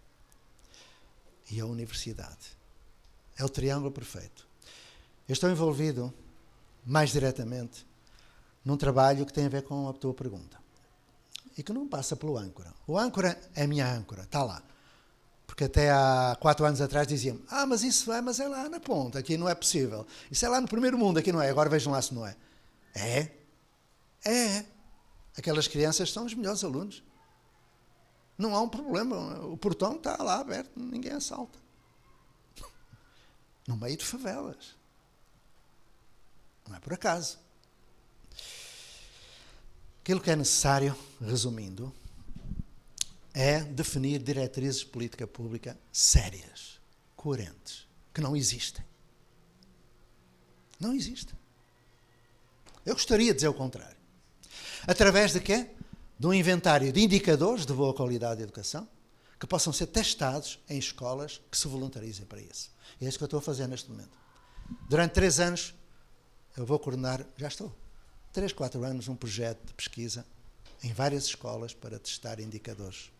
E a universidade. É o triângulo perfeito. Eu estou envolvido, mais diretamente, num trabalho que tem a ver com a tua pergunta. E que não passa pelo âncora. O âncora é a minha âncora, está lá. Porque até há 4 anos atrás diziam, mas isso é, mas é lá na ponta, aqui não é possível. Isso é lá no primeiro mundo, aqui não é. Agora vejam lá se não é. É. Aquelas crianças são os melhores alunos. Não há um problema. O portão está lá aberto, ninguém assalta. No meio de favelas. Não é por acaso. Aquilo que é necessário, resumindo, é definir diretrizes de política pública sérias, coerentes, que não existem. Não existem. Eu gostaria de dizer o contrário. Através de quê? De um inventário de indicadores de boa qualidade de educação que possam ser testados em escolas que se voluntarizem para isso. E é isso que eu estou a fazer neste momento. Durante 3 anos, eu vou coordenar, já estou, 3, 4 anos, um projeto de pesquisa em várias escolas para testar indicadores.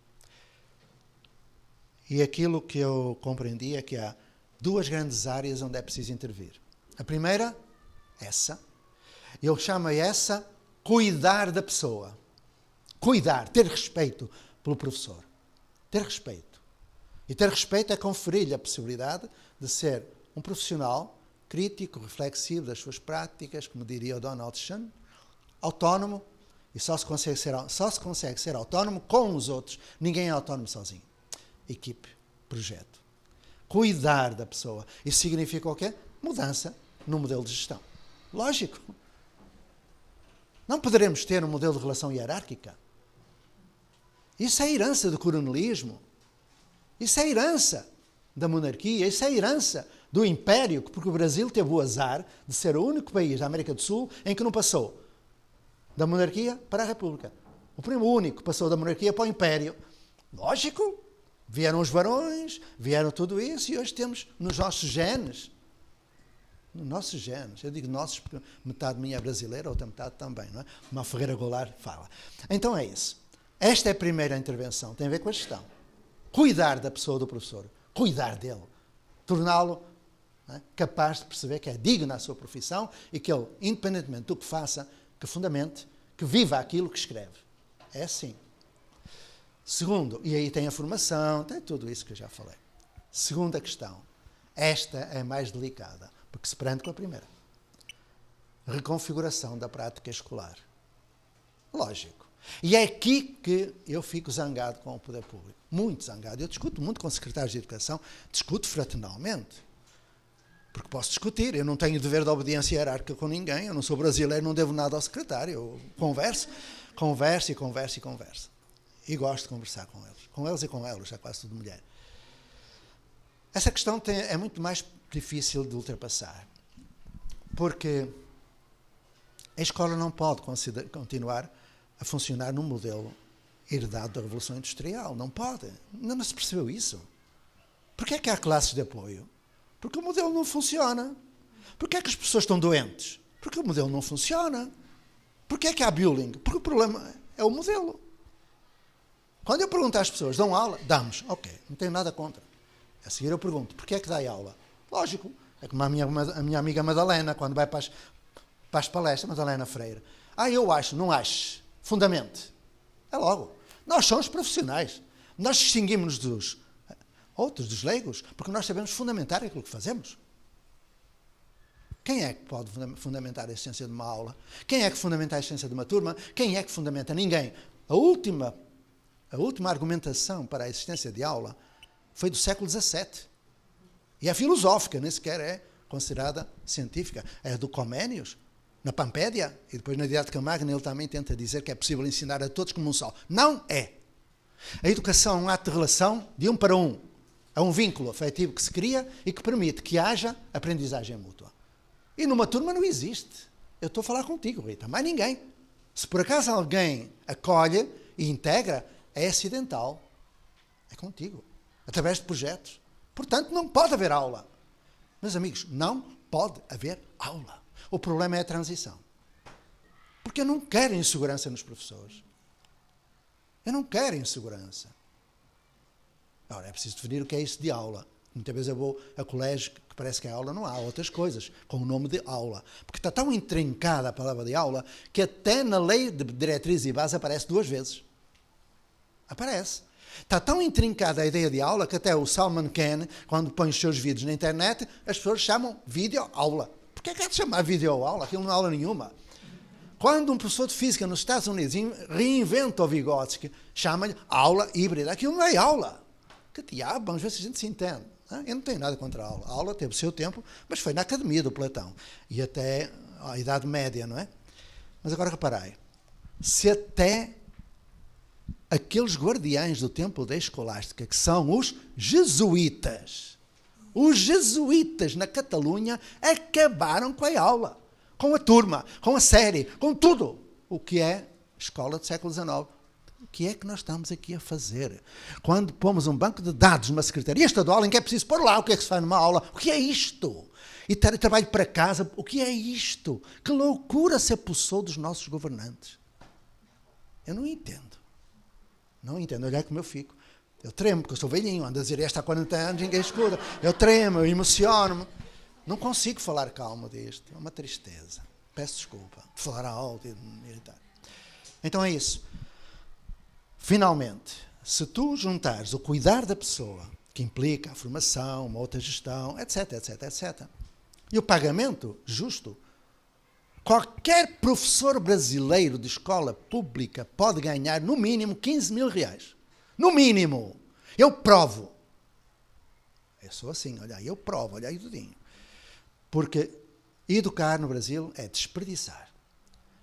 E aquilo que eu compreendi é que há 2 grandes áreas onde é preciso intervir. A primeira, essa. Eu chamo essa cuidar da pessoa. Cuidar, ter respeito pelo professor. Ter respeito. E ter respeito é conferir-lhe a possibilidade de ser um profissional crítico, reflexivo das suas práticas, como diria o Donald Trump, autónomo, e só se consegue ser autónomo com os outros. Ninguém é autónomo sozinho. Equipe, projeto. Cuidar da pessoa. Isso significa o quê? Mudança no modelo de gestão. Lógico. Não poderemos ter um modelo de relação hierárquica. Isso é herança do coronelismo. Isso é herança. da monarquia, isso é herança do Império, porque o Brasil teve o azar de ser o único país da América do Sul em que não passou da monarquia para a República. O único que passou da monarquia para o Império. Lógico, vieram os barões, vieram tudo isso, e hoje temos nos nossos genes, eu digo nossos porque metade minha é brasileira, a outra metade também, não é? Uma Ferreira Goulart fala. Então é isso. Esta é a primeira intervenção, tem a ver com a gestão. Cuidar da pessoa do professor, cuidar dele, torná-lo, não é, capaz de perceber que é digno à sua profissão e que ele, independentemente do que faça, que fundamente, que viva aquilo que escreve. É assim. Segundo, e aí tem a formação, tem tudo isso que eu já falei. Segunda questão. Esta é mais delicada, porque se prende com a primeira. Reconfiguração da prática escolar. Lógico. E é aqui que eu fico zangado com o poder público. Muito zangado. Eu discuto muito com secretários de educação, discuto fraternalmente. Porque posso discutir, eu não tenho dever de obediência hierárquica com ninguém, eu não sou brasileiro, não devo nada ao secretário, eu converso. E gosto de conversar com eles. Com eles e com elas, é quase tudo mulher. Essa questão é muito mais difícil de ultrapassar. Porque a escola não pode continuar a funcionar num modelo herdado da Revolução Industrial. Não pode. Não se percebeu isso. Porquê é que há classes de apoio? Porque o modelo não funciona. Porquê é que as pessoas estão doentes? Porque o modelo não funciona. Porquê é que há bullying? Porque o problema é o modelo. Quando eu pergunto às pessoas, dão aula? Damos. Ok, não tenho nada contra. A seguir eu pergunto, porquê é que dá aula? Lógico, é como a minha amiga Madalena, quando vai para as palestras, Madalena Freire. Eu acho, não acho. Fundamente. É logo. Nós somos profissionais. Nós distinguimos-nos dos outros, dos leigos, porque nós sabemos fundamentar aquilo que fazemos. Quem é que pode fundamentar a essência de uma aula? Quem é que fundamenta a essência de uma turma? Quem é que fundamenta? Ninguém. A última argumentação para a existência de aula foi do século XVII. E é filosófica, nem sequer é considerada científica. É do Comênios, na Pampédia, e depois na Didática Magna ele também tenta dizer que é possível ensinar a todos como um só. Não é. A educação é um ato de relação de um para um. É um vínculo afetivo que se cria e que permite que haja aprendizagem mútua. E numa turma não existe. Eu estou a falar contigo, Rita, mais ninguém. Se por acaso alguém acolhe e integra, é acidental. É contigo. Através de projetos. Portanto, não pode haver aula. Meus amigos, não pode haver aula. O problema é a transição. Porque eu não quero insegurança nos professores. Eu não quero insegurança. Agora, é preciso definir o que é isso de aula. Muitas vezes eu vou a colégios que parece que é aula, não há outras coisas, com o nome de aula. Porque está tão intrincada a palavra de aula que até na lei de diretrizes e bases aparece 2 vezes. Aparece. Está tão intrincada a ideia de aula que até o Salman Khan, quando põe os seus vídeos na internet, as pessoas chamam vídeo-aula. Porquê é que há de chamar vídeo-aula? Aquilo não é aula nenhuma. Quando um professor de física nos Estados Unidos reinventa o Vygotsky, chama-lhe aula híbrida. Aquilo não é aula. Que diabo, vamos ver se a gente se entende. Eu não tenho nada contra a aula. A aula teve o seu tempo, mas foi na academia do Platão. E até a Idade Média, não é? Mas agora reparai. Se até aqueles guardiães do tempo da escolástica, que são os jesuítas na Catalunha, acabaram com a aula, com a turma, com a série, com tudo o que é escola do século XIX. O que é que nós estamos aqui a fazer? Quando pomos um banco de dados numa secretaria estadual em que é preciso pôr lá o que é que se faz numa aula, o que é isto? E trabalho para casa, o que é isto? Que loucura se apossou dos nossos governantes. Eu não entendo. Não entendo, olha como eu fico. Eu tremo, porque eu sou velhinho, ando a dizer esta há 40 anos, ninguém escuta. Eu tremo, eu emociono-me. Não consigo falar calmo disto. É uma tristeza. Peço desculpa de falar alto e de me irritar. Então é isso. Finalmente, se tu juntares o cuidar da pessoa, que implica a formação, uma outra gestão, etc, etc, etc, e o pagamento justo, qualquer professor brasileiro de escola pública pode ganhar no mínimo 15 mil reais. No mínimo. Eu provo. Eu sou assim, olha aí, eu provo, olha aí tudinho. Porque educar no Brasil é desperdiçar.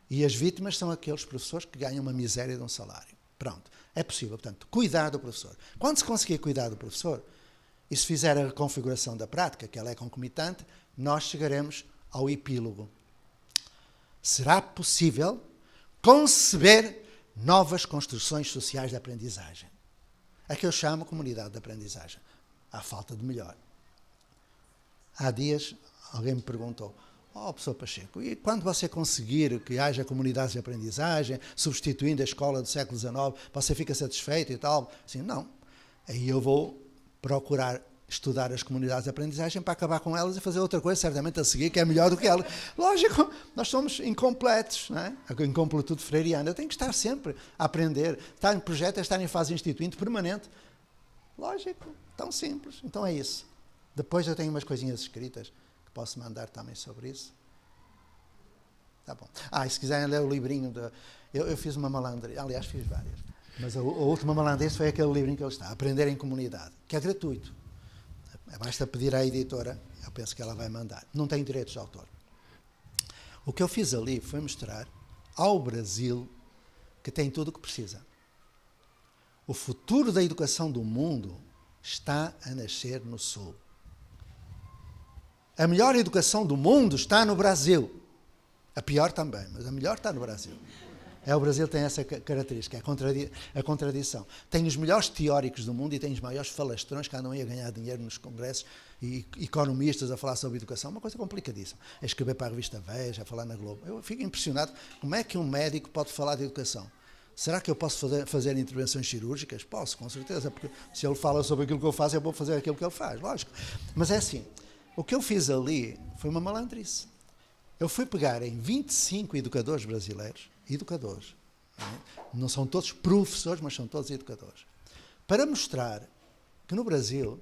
E as vítimas são aqueles professores que ganham uma miséria de um salário. Pronto. É possível, portanto, cuidar do professor. Quando se conseguir cuidar do professor, E se fizer a reconfiguração da prática, que ela é concomitante, nós chegaremos ao epílogo. Será possível conceber novas construções sociais de aprendizagem. É que eu chamo comunidade de aprendizagem. Há falta de melhor. Há dias alguém me perguntou: professor Pacheco, e quando você conseguir que haja comunidades de aprendizagem, substituindo a escola do século XIX, você fica satisfeito e tal? Assim, não. Aí eu vou procurar estudar as comunidades de aprendizagem para acabar com elas e fazer outra coisa, certamente a seguir, que é melhor do que elas. Lógico, nós somos incompletos, não é? A incompletude freiriana. Eu tenho que estar sempre a aprender. Estar em projeto é estar em fase instituinte permanente. Lógico, tão simples. Então é isso. Depois eu tenho umas coisinhas escritas que posso mandar também sobre isso. Tá bom. E se quiserem ler o livrinho, eu fiz uma malandria, aliás fiz várias, mas a última malandrice foi aquele livrinho que ele está, Aprender em Comunidade, que é gratuito. Basta pedir à editora, eu penso que ela vai mandar. Não tem direitos de autor. O que eu fiz ali foi mostrar ao Brasil que tem tudo o que precisa. O futuro da educação do mundo está a nascer no Sul. A melhor educação do mundo está no Brasil. A pior também, mas a melhor está no Brasil. O Brasil tem essa característica, a contradição. Tem os melhores teóricos do mundo e tem os maiores falastrões que andam aí a ganhar dinheiro nos congressos e economistas a falar sobre educação. Uma coisa complicadíssima. A escrever para a revista Veja, a falar na Globo. Eu fico impressionado como é que um médico pode falar de educação. Será que eu posso fazer intervenções cirúrgicas? Posso, com certeza, porque se ele fala sobre aquilo que eu faço, eu vou fazer aquilo que ele faz, lógico. Mas é assim, o que eu fiz ali foi uma malandrice. Eu fui pegar em 25 educadores brasileiros, não são todos professores, mas são todos educadores, para mostrar que no Brasil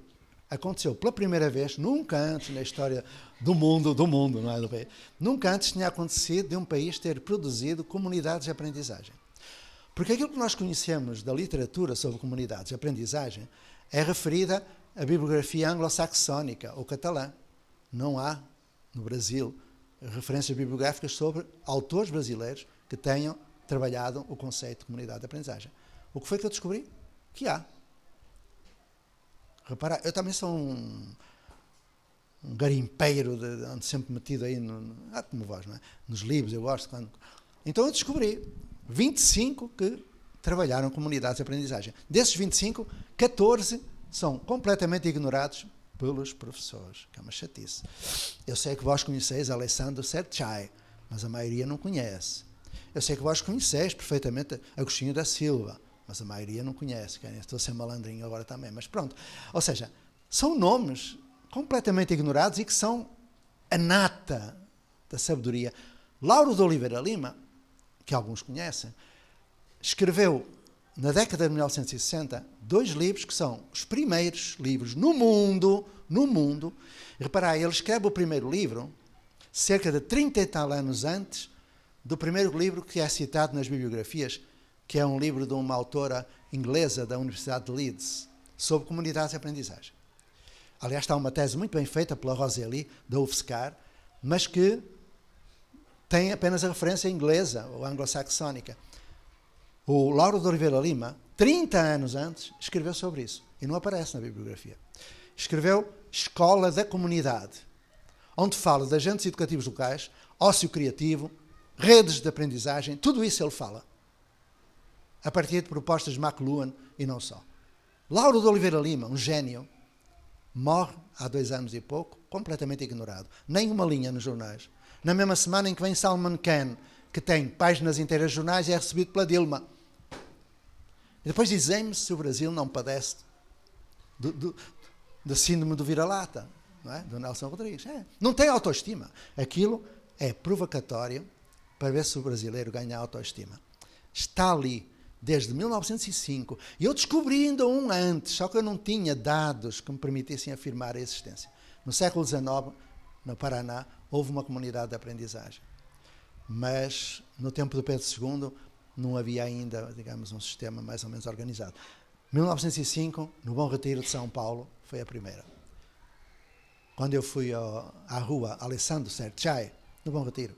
aconteceu pela primeira vez, nunca antes na história do mundo, não é do país, nunca antes tinha acontecido de um país ter produzido comunidades de aprendizagem. Porque aquilo que nós conhecemos da literatura sobre comunidades de aprendizagem é referida à bibliografia anglo-saxónica ou catalã. Não há, no Brasil, referências bibliográficas sobre autores brasileiros que tenham trabalhado o conceito de comunidade de aprendizagem. O que foi que eu descobri? Que há. Repara, eu também sou um garimpeiro, ando sempre metido aí, como vós, não é? Nos livros, eu gosto. Então eu descobri 25 que trabalharam comunidades de aprendizagem. Desses 25, 14 são completamente ignorados pelos professores, que é uma chatice. Eu sei que vós conheceis Alessandro Serchai, mas a maioria não conhece. Eu sei que vós conheceis perfeitamente Agostinho da Silva, mas a maioria não conhece. Estou a ser malandrinho agora também, mas pronto. Ou seja, são nomes completamente ignorados e que são a nata da sabedoria. Lauro de Oliveira Lima, que alguns conhecem, escreveu, na década de 1960, 2 livros que são os primeiros livros no mundo. Reparai, ele escreve o primeiro livro cerca de 30 e tal anos antes do primeiro livro que é citado nas bibliografias, que é um livro de uma autora inglesa da Universidade de Leeds, sobre comunidades de aprendizagem. Aliás, está uma tese muito bem feita pela Roseli, da UFSCar, mas que tem apenas a referência inglesa ou anglo-saxónica. O Lauro de Oliveira Lima, 30 anos antes, escreveu sobre isso, e não aparece na bibliografia. Escreveu Escola da Comunidade, onde fala de agentes educativos locais, ócio criativo, redes de aprendizagem, tudo isso ele fala, a partir de propostas de McLuhan e não só. Lauro de Oliveira Lima, um gênio, morre há 2 anos e pouco, completamente ignorado. Nem uma linha nos jornais. Na mesma semana em que vem Salman Khan, que tem páginas inteiras de jornais, e é recebido pela Dilma. E depois dizem-me se o Brasil não padece da síndrome do vira-lata, não é? Do Nelson Rodrigues. Não tem autoestima. Aquilo é provocatório para ver se o brasileiro ganha autoestima. Está ali desde 1905. E eu descobri ainda um antes, só que eu não tinha dados que me permitissem afirmar a existência. No século XIX, no Paraná, houve uma comunidade de aprendizagem. Mas, no tempo do Pedro II, não havia ainda, digamos, um sistema mais ou menos organizado. 1905, no Bom Retiro de São Paulo, foi a primeira. Quando eu fui à rua Alessandro Serchai, no Bom Retiro,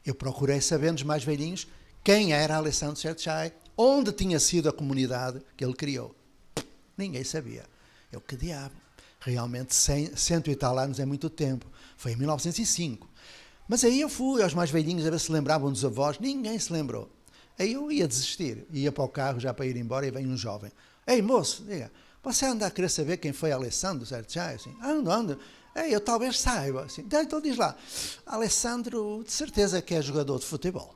eu procurei saber dos mais velhinhos quem era Alessandro Serchai, onde tinha sido a comunidade que ele criou. Ninguém sabia. Eu, que diabo? Realmente, 100 e tal anos é muito tempo. Foi em 1905. Mas aí eu fui aos mais velhinhos a ver se lembravam dos avós. Ninguém se lembrou. Aí eu ia desistir. Ia para o carro já para ir embora e vem um jovem. Ei, moço, diga, você anda a querer saber quem foi Alessandro Cerchai? Assim, ando. Ei, eu talvez saiba. Assim, então diz lá, Alessandro, de certeza que é jogador de futebol.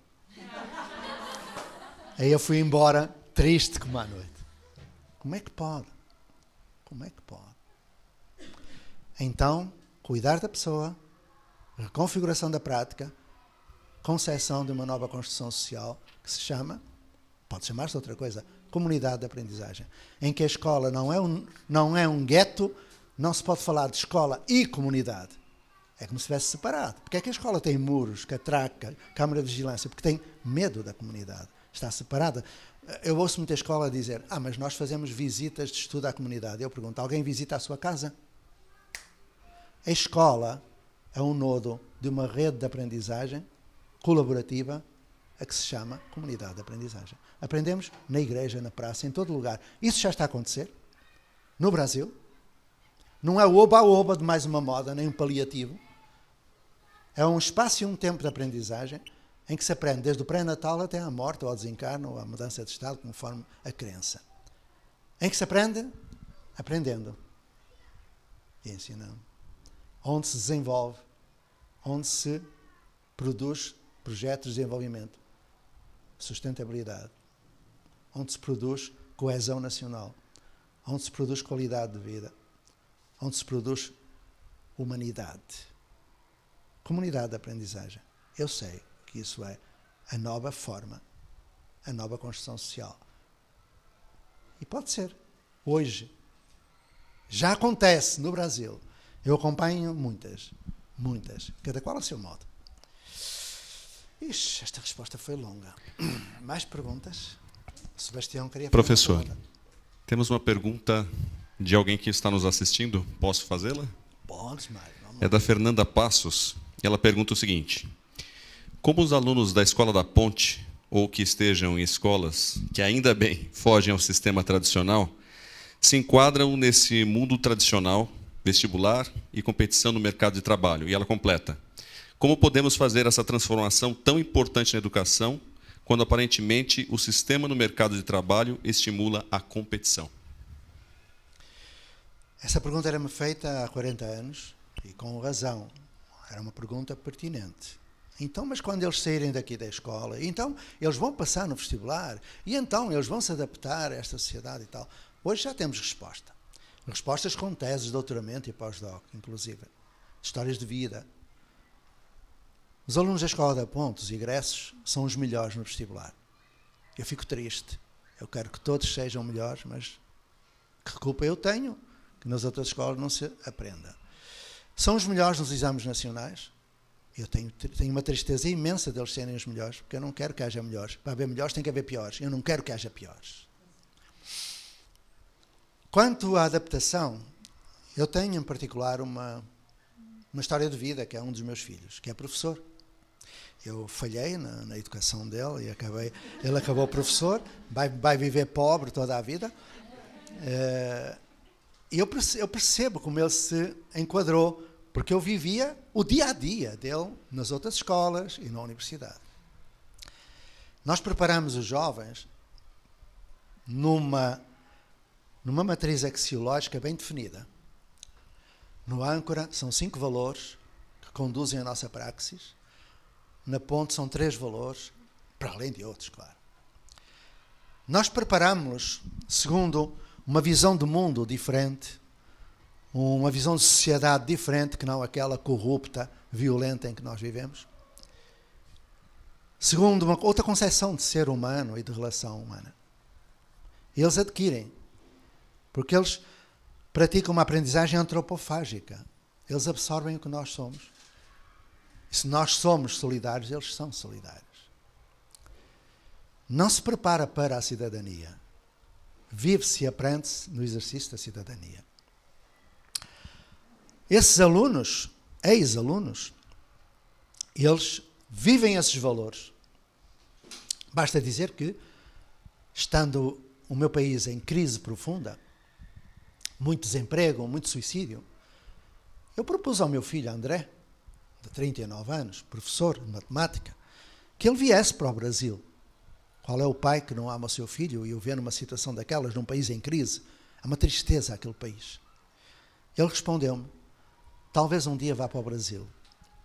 Aí eu fui embora, triste como à noite. Como é que pode? Como é que pode? Então, cuidar da pessoa, reconfiguração da prática, concepção de uma nova construção social, que se chama, pode chamar-se outra coisa, comunidade de aprendizagem, em que a escola não é um gueto, não se pode falar de escola e comunidade. É como se estivesse separado. Porque é que a escola tem muros, catraca, câmara de vigilância? Porque tem medo da comunidade. Está separada. Eu ouço muita escola dizer, mas nós fazemos visitas de estudo à comunidade. Eu pergunto, alguém visita a sua casa? A escola é um nodo de uma rede de aprendizagem colaborativa a que se chama comunidade de aprendizagem. Aprendemos na igreja, na praça, em todo lugar. Isso já está a acontecer no Brasil. Não é o oba-oba de mais uma moda, nem um paliativo. É um espaço e um tempo de aprendizagem em que se aprende desde o pré-natal até à morte, ou ao desencarno, ou à mudança de estado, conforme a crença. Em que se aprende aprendendo e ensinando. Onde se desenvolve, onde se produz projetos de desenvolvimento, sustentabilidade, onde se produz coesão nacional, onde se produz qualidade de vida, onde se produz humanidade. Comunidade de aprendizagem. Eu sei que isso é a nova forma, a nova construção social. E pode ser. Hoje, já acontece no Brasil. Eu acompanho muitas, cada qual a seu modo. Ixi, esta resposta foi longa. Mais perguntas? O Sebastião queria fazer. Professor, temos uma pergunta de alguém que está nos assistindo. Posso fazê-la? Pode, Mário. É da Fernanda Passos. Ela pergunta o seguinte: como os alunos da Escola da Ponte, ou que estejam em escolas que ainda bem fogem ao sistema tradicional, se enquadram nesse mundo tradicional, vestibular e competição no mercado de trabalho? E ela completa: como podemos fazer essa transformação tão importante na educação, quando aparentemente o sistema no mercado de trabalho estimula a competição? Essa pergunta era-me feita há 40 anos, e com razão. Era uma pergunta pertinente. Então, mas quando eles saírem daqui da escola, então eles vão passar no vestibular, e então eles vão se adaptar a esta sociedade e tal. Hoje já temos resposta. Respostas com teses de doutoramento e pós-doc, inclusive. Histórias de vida. Os alunos da Escola da Ponte, os egressos, são os melhores no vestibular. Eu fico triste. Eu quero que todos sejam melhores, mas que culpa eu tenho que nas outras escolas não se aprenda. São os melhores nos exames nacionais. Eu tenho uma tristeza imensa deles serem os melhores, porque eu não quero que haja melhores. Para haver melhores tem que haver piores. Eu não quero que haja piores. Quanto à adaptação, eu tenho em particular uma história de vida, que é um dos meus filhos, que é professor. Eu falhei na educação dele e ele acabou professor, vai viver pobre toda a vida. E eu percebo como ele se enquadrou, porque eu vivia o dia-a-dia dele nas outras escolas e na universidade. Nós preparamos os jovens numa matriz axiológica bem definida. No âncora são 5 valores que conduzem a nossa praxis. Na ponte são 3 valores, para além de outros, claro. Nós preparamos-los segundo uma visão do mundo diferente, uma visão de sociedade diferente que não aquela corrupta, violenta em que nós vivemos. Segundo uma outra concepção de ser humano e de relação humana. Eles adquirem, porque eles praticam uma aprendizagem antropofágica. Eles absorvem o que nós somos. E se nós somos solidários, eles são solidários. Não se prepara para a cidadania. Vive-se e aprende-se no exercício da cidadania. Esses alunos, ex-alunos, eles vivem esses valores. Basta dizer que, estando o meu país em crise profunda, muito desemprego, muito suicídio. Eu propus ao meu filho André, de 39 anos, professor de matemática, que ele viesse para o Brasil. Qual é o pai que não ama o seu filho e o vê numa situação daquelas, num país em crise? É uma tristeza aquele país. Ele respondeu-me, talvez um dia vá para o Brasil,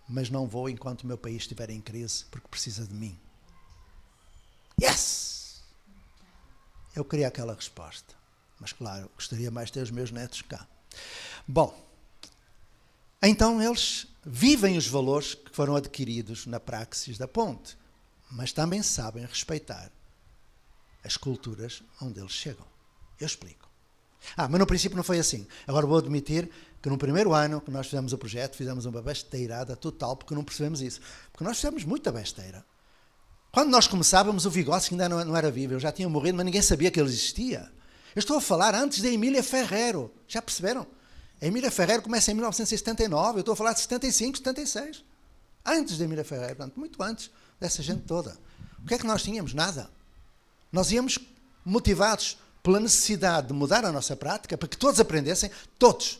mas não vou enquanto o meu país estiver em crise, porque precisa de mim. Yes! Eu queria aquela resposta. Mas, claro, gostaria mais de ter os meus netos cá. Bom, então eles vivem os valores que foram adquiridos na praxis da ponte, mas também sabem respeitar as culturas onde eles chegam. Eu explico. Mas no princípio não foi assim. Agora vou admitir que no primeiro ano que nós fizemos o projeto, fizemos uma besteirada total, porque não percebemos isso. Porque nós fizemos muita besteira. Quando nós começávamos, o Vygotsky ainda não era vivo, ele já tinha morrido, mas ninguém sabia que ele existia. Eu estou a falar antes da Emília Ferrero. Já perceberam? A Emília Ferrero começa em 1979, eu estou a falar de 75, 76. Antes da Emília Ferrero, portanto, muito antes dessa gente toda. O que é que nós tínhamos? Nada. Nós íamos motivados pela necessidade de mudar a nossa prática, para que todos aprendessem, todos.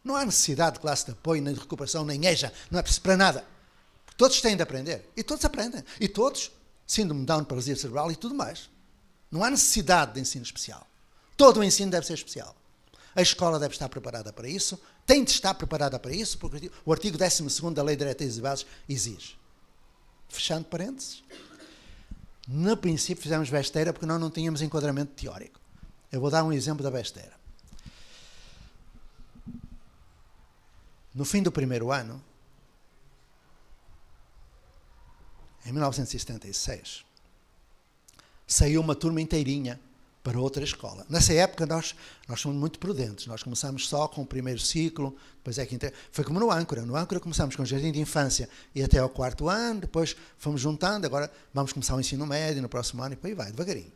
Não há necessidade de classe de apoio, nem de recuperação, nem EJA, não é preciso para nada. Todos têm de aprender. E todos aprendem. E todos, síndrome de Down, paralisia cerebral e tudo mais. Não há necessidade de ensino especial. Todo o ensino deve ser especial. A escola deve estar preparada para isso, tem de estar preparada para isso, porque o artigo 12º da Lei de Diretrizes e Bases exige. Fechando parênteses, no princípio fizemos besteira porque nós não tínhamos enquadramento teórico. Eu vou dar um exemplo da besteira. No fim do primeiro ano, em 1976, saiu uma turma inteirinha para outra escola. Nessa época nós somos muito prudentes. Nós começamos só com o primeiro ciclo, depois é que foi como no Âncora. No Âncora começamos com o jardim de infância e até ao 4º ano, depois fomos juntando, agora vamos começar o ensino médio no próximo ano e por aí vai, devagarinho.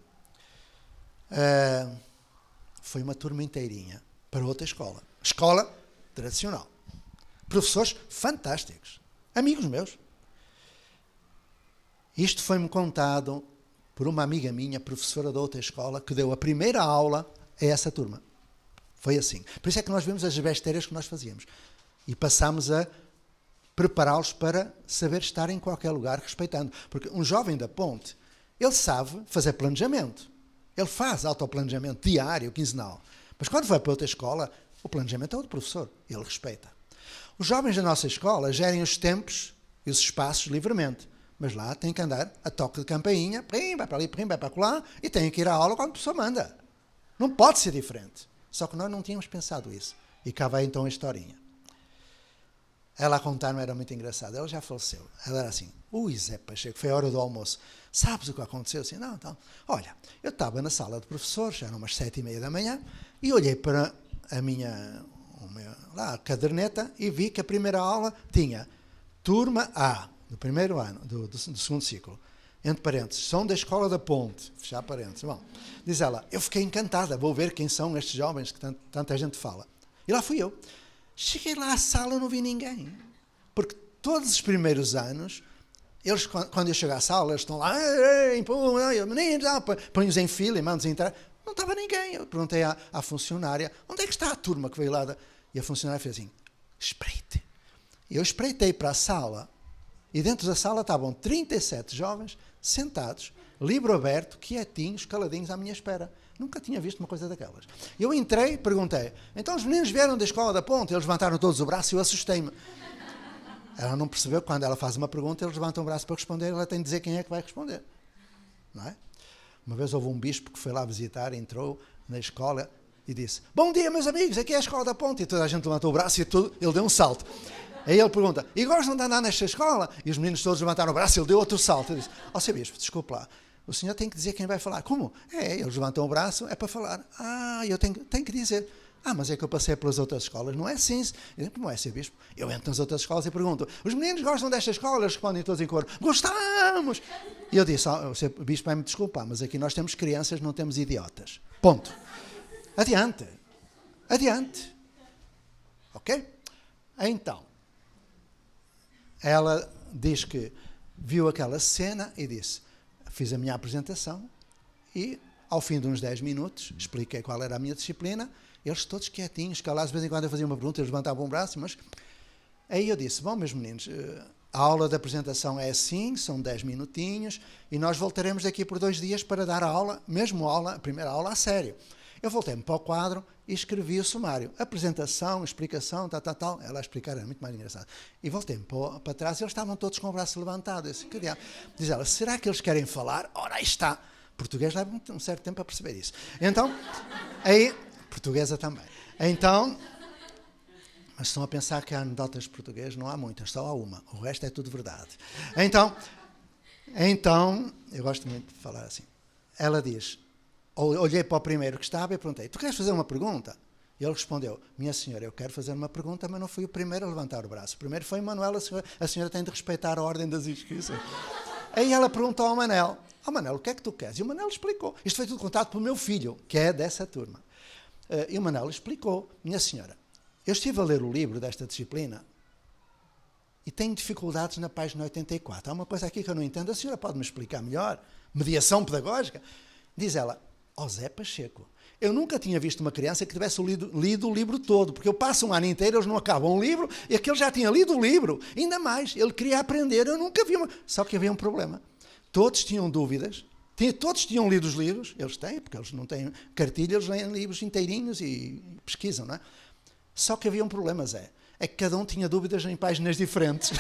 Foi uma turma inteirinha para outra escola. Escola tradicional. Professores fantásticos. Amigos meus. Isto foi-me contado por uma amiga minha, professora da outra escola, que deu a primeira aula a essa turma. Foi assim. Por isso é que nós vimos as besteiras que nós fazíamos. E passámos a prepará-los para saber estar em qualquer lugar, respeitando. Porque um jovem da ponte, ele sabe fazer planejamento. Ele faz autoplanejamento diário, quinzenal. Mas quando vai para outra escola, o planejamento é o do professor. Ele respeita. Os jovens da nossa escola gerem os tempos e os espaços livremente. Mas lá tem que andar a toque de campainha, prim, vai para ali, prim, vai para lá, e tem que ir à aula quando a pessoa manda. Não pode ser diferente. Só que nós não tínhamos pensado isso. E cá vai então a historinha. Ela a contar-me era muito engraçada. Ela já faleceu. Ela era assim, Zé Pacheco, foi a hora do almoço. Sabes o que aconteceu? Assim, não, então, olha, eu estava na sala de professores, já eram umas 7h30 da manhã, e olhei para a minha caderneta e vi que a primeira aula tinha turma A, do primeiro ano, do segundo ciclo, entre parênteses, são da Escola da Ponte, fechar parênteses. Bom, diz ela, eu fiquei encantada, vou ver quem são estes jovens que tanta gente fala. E lá fui eu. Cheguei lá à sala e não vi ninguém. Porque todos os primeiros anos, eles, quando eu chego à sala, eles estão lá, meninos, põe-os em fila e mandam-os entrar. Não estava ninguém. Eu perguntei à funcionária, onde é que está a turma que veio lá? E a funcionária fez assim, espreite. Eu espreitei para a sala, e dentro da sala estavam 37 jovens sentados, livro aberto, quietinhos, caladinhos à minha espera. Nunca tinha visto uma coisa daquelas. Eu entrei, perguntei, então os meninos vieram da Escola da Ponte? Eles levantaram todos o braço e eu assustei-me. Ela não percebeu que quando ela faz uma pergunta, eles levantam o braço para responder, ela tem de dizer quem é que vai responder. Não é? Uma vez houve um bispo que foi lá visitar, entrou na escola e disse, bom dia meus amigos, aqui é a Escola da Ponte. E toda a gente levantou o braço e ele deu um salto. Aí ele pergunta, e gostam de andar nesta escola? E os meninos todos levantaram o braço e ele deu outro salto. Ele disse, seu bispo, desculpe lá, o senhor tem que dizer quem vai falar. Como? Eles levantam o braço, é para falar. Eu tenho que dizer. Mas é que eu passei pelas outras escolas. Não é assim. Como é, seu bispo? Eu entro nas outras escolas e pergunto, os meninos gostam desta escola? Eles respondem todos em coro, gostamos! E eu disse, o seu bispo vai me desculpar, mas aqui nós temos crianças, não temos idiotas. Ponto. Adiante. Ok? Então, ela diz que viu aquela cena e disse, fiz a minha apresentação e Ao fim de uns 10 minutos, expliquei qual era a minha disciplina, eles todos quietinhos, calados, de vez em quando eu fazia uma pergunta, eles levantavam o braço, mas... Aí eu disse, bom, meus meninos, a aula de apresentação é assim, são 10 minutinhos, e nós voltaremos daqui por 2 dias para dar a aula, mesmo a primeira aula a sério. Eu voltei-me para o quadro e escrevi o sumário. Apresentação, explicação, tal. Ela a explicar era muito mais engraçado. E voltei-me para trás e eles estavam todos com o braço levantado. Eu disse, diz ela, será que eles querem falar? Ora, aí está. Português leva um certo tempo a perceber isso. Então, aí, portuguesa também. Então, mas estão a pensar que há anedotas de português, não há muitas, só há uma. O resto é tudo verdade. Então, eu gosto muito de falar assim. Ela diz, olhei para o primeiro que estava e perguntei, tu queres fazer uma pergunta? E ele respondeu, minha senhora, eu quero fazer uma pergunta, mas não fui o primeiro a levantar o braço. O primeiro foi Manuel, a senhora tem de respeitar a ordem das inscrições. Aí ela perguntou ao Manel, Manel, o que é que tu queres? E o Manel explicou. Isto foi tudo contado pelo meu filho, que é dessa turma. E o Manel explicou, minha senhora, eu estive a ler o livro desta disciplina e tenho dificuldades na página 84. Há uma coisa aqui que eu não entendo, a senhora pode me explicar melhor? Mediação pedagógica? Diz ela, Zé Pacheco, eu nunca tinha visto uma criança que tivesse lido o livro todo, porque eu passo um ano inteiro, eles não acabam o livro, e aquele já tinha lido o livro. Ainda mais, ele queria aprender, eu nunca vi Só que havia um problema. Todos tinham dúvidas, todos tinham lido os livros, eles têm, porque eles não têm cartilha, eles leem livros inteirinhos e pesquisam, não é? Só que havia um problema, Zé, é que cada um tinha dúvidas em páginas diferentes.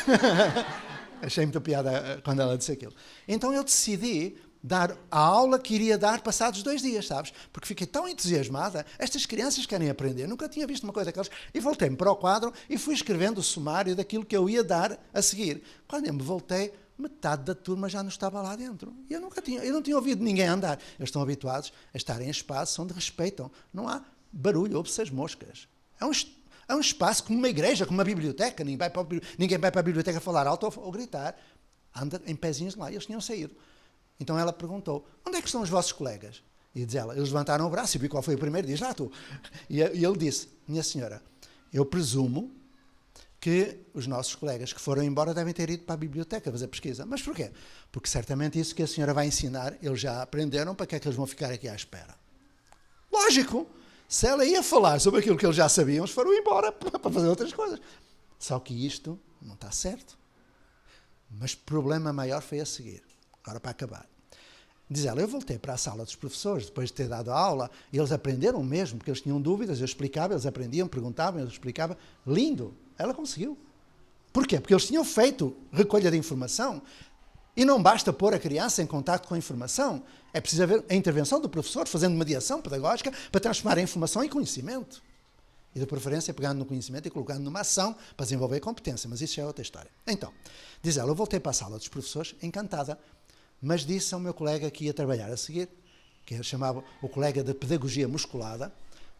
Achei muita piada quando ela disse aquilo. Então eu decidi dar a aula que iria dar passados 2 dias, sabes? Porque fiquei tão entusiasmada, estas crianças querem aprender, nunca tinha visto uma coisa daquelas, e voltei-me para o quadro e fui escrevendo o sumário daquilo que eu ia dar a seguir. Quando eu me voltei, metade da turma já não estava lá dentro. Eu não tinha ouvido ninguém andar. Eles estão habituados a estar em espaços onde respeitam. Não há barulho, ouve-se as moscas. É um espaço como uma igreja, como uma biblioteca. Ninguém vai para a biblioteca falar alto ou gritar. Anda em pezinhos lá. Eles tinham saído. Então ela perguntou, onde é que estão os vossos colegas? E diz ela, eles levantaram o braço e vi qual foi o primeiro. Diz, lá tu. E ele disse, minha senhora, eu presumo que os nossos colegas que foram embora devem ter ido para a biblioteca fazer pesquisa. Mas porquê? Porque certamente isso que a senhora vai ensinar, eles já aprenderam, para que é que eles vão ficar aqui à espera? Lógico! Se ela ia falar sobre aquilo que eles já sabiam, eles foram embora para fazer outras coisas. Só que isto não está certo. Mas o problema maior foi a seguir. Agora para acabar. Diz ela, eu voltei para a sala dos professores, depois de ter dado a aula, e eles aprenderam mesmo, porque eles tinham dúvidas, eu explicava, eles aprendiam, perguntavam, eu explicava. Lindo! Ela conseguiu. Porquê? Porque eles tinham feito recolha de informação. E não basta pôr a criança em contato com a informação, é preciso haver a intervenção do professor, fazendo mediação pedagógica, para transformar a informação em conhecimento. E, de preferência, pegando no conhecimento e colocando numa ação para desenvolver competência. Mas isso já é outra história. Então, diz ela, eu voltei para a sala dos professores, encantada, mas disse ao meu colega que ia trabalhar a seguir, que ele chamava o colega de pedagogia musculada,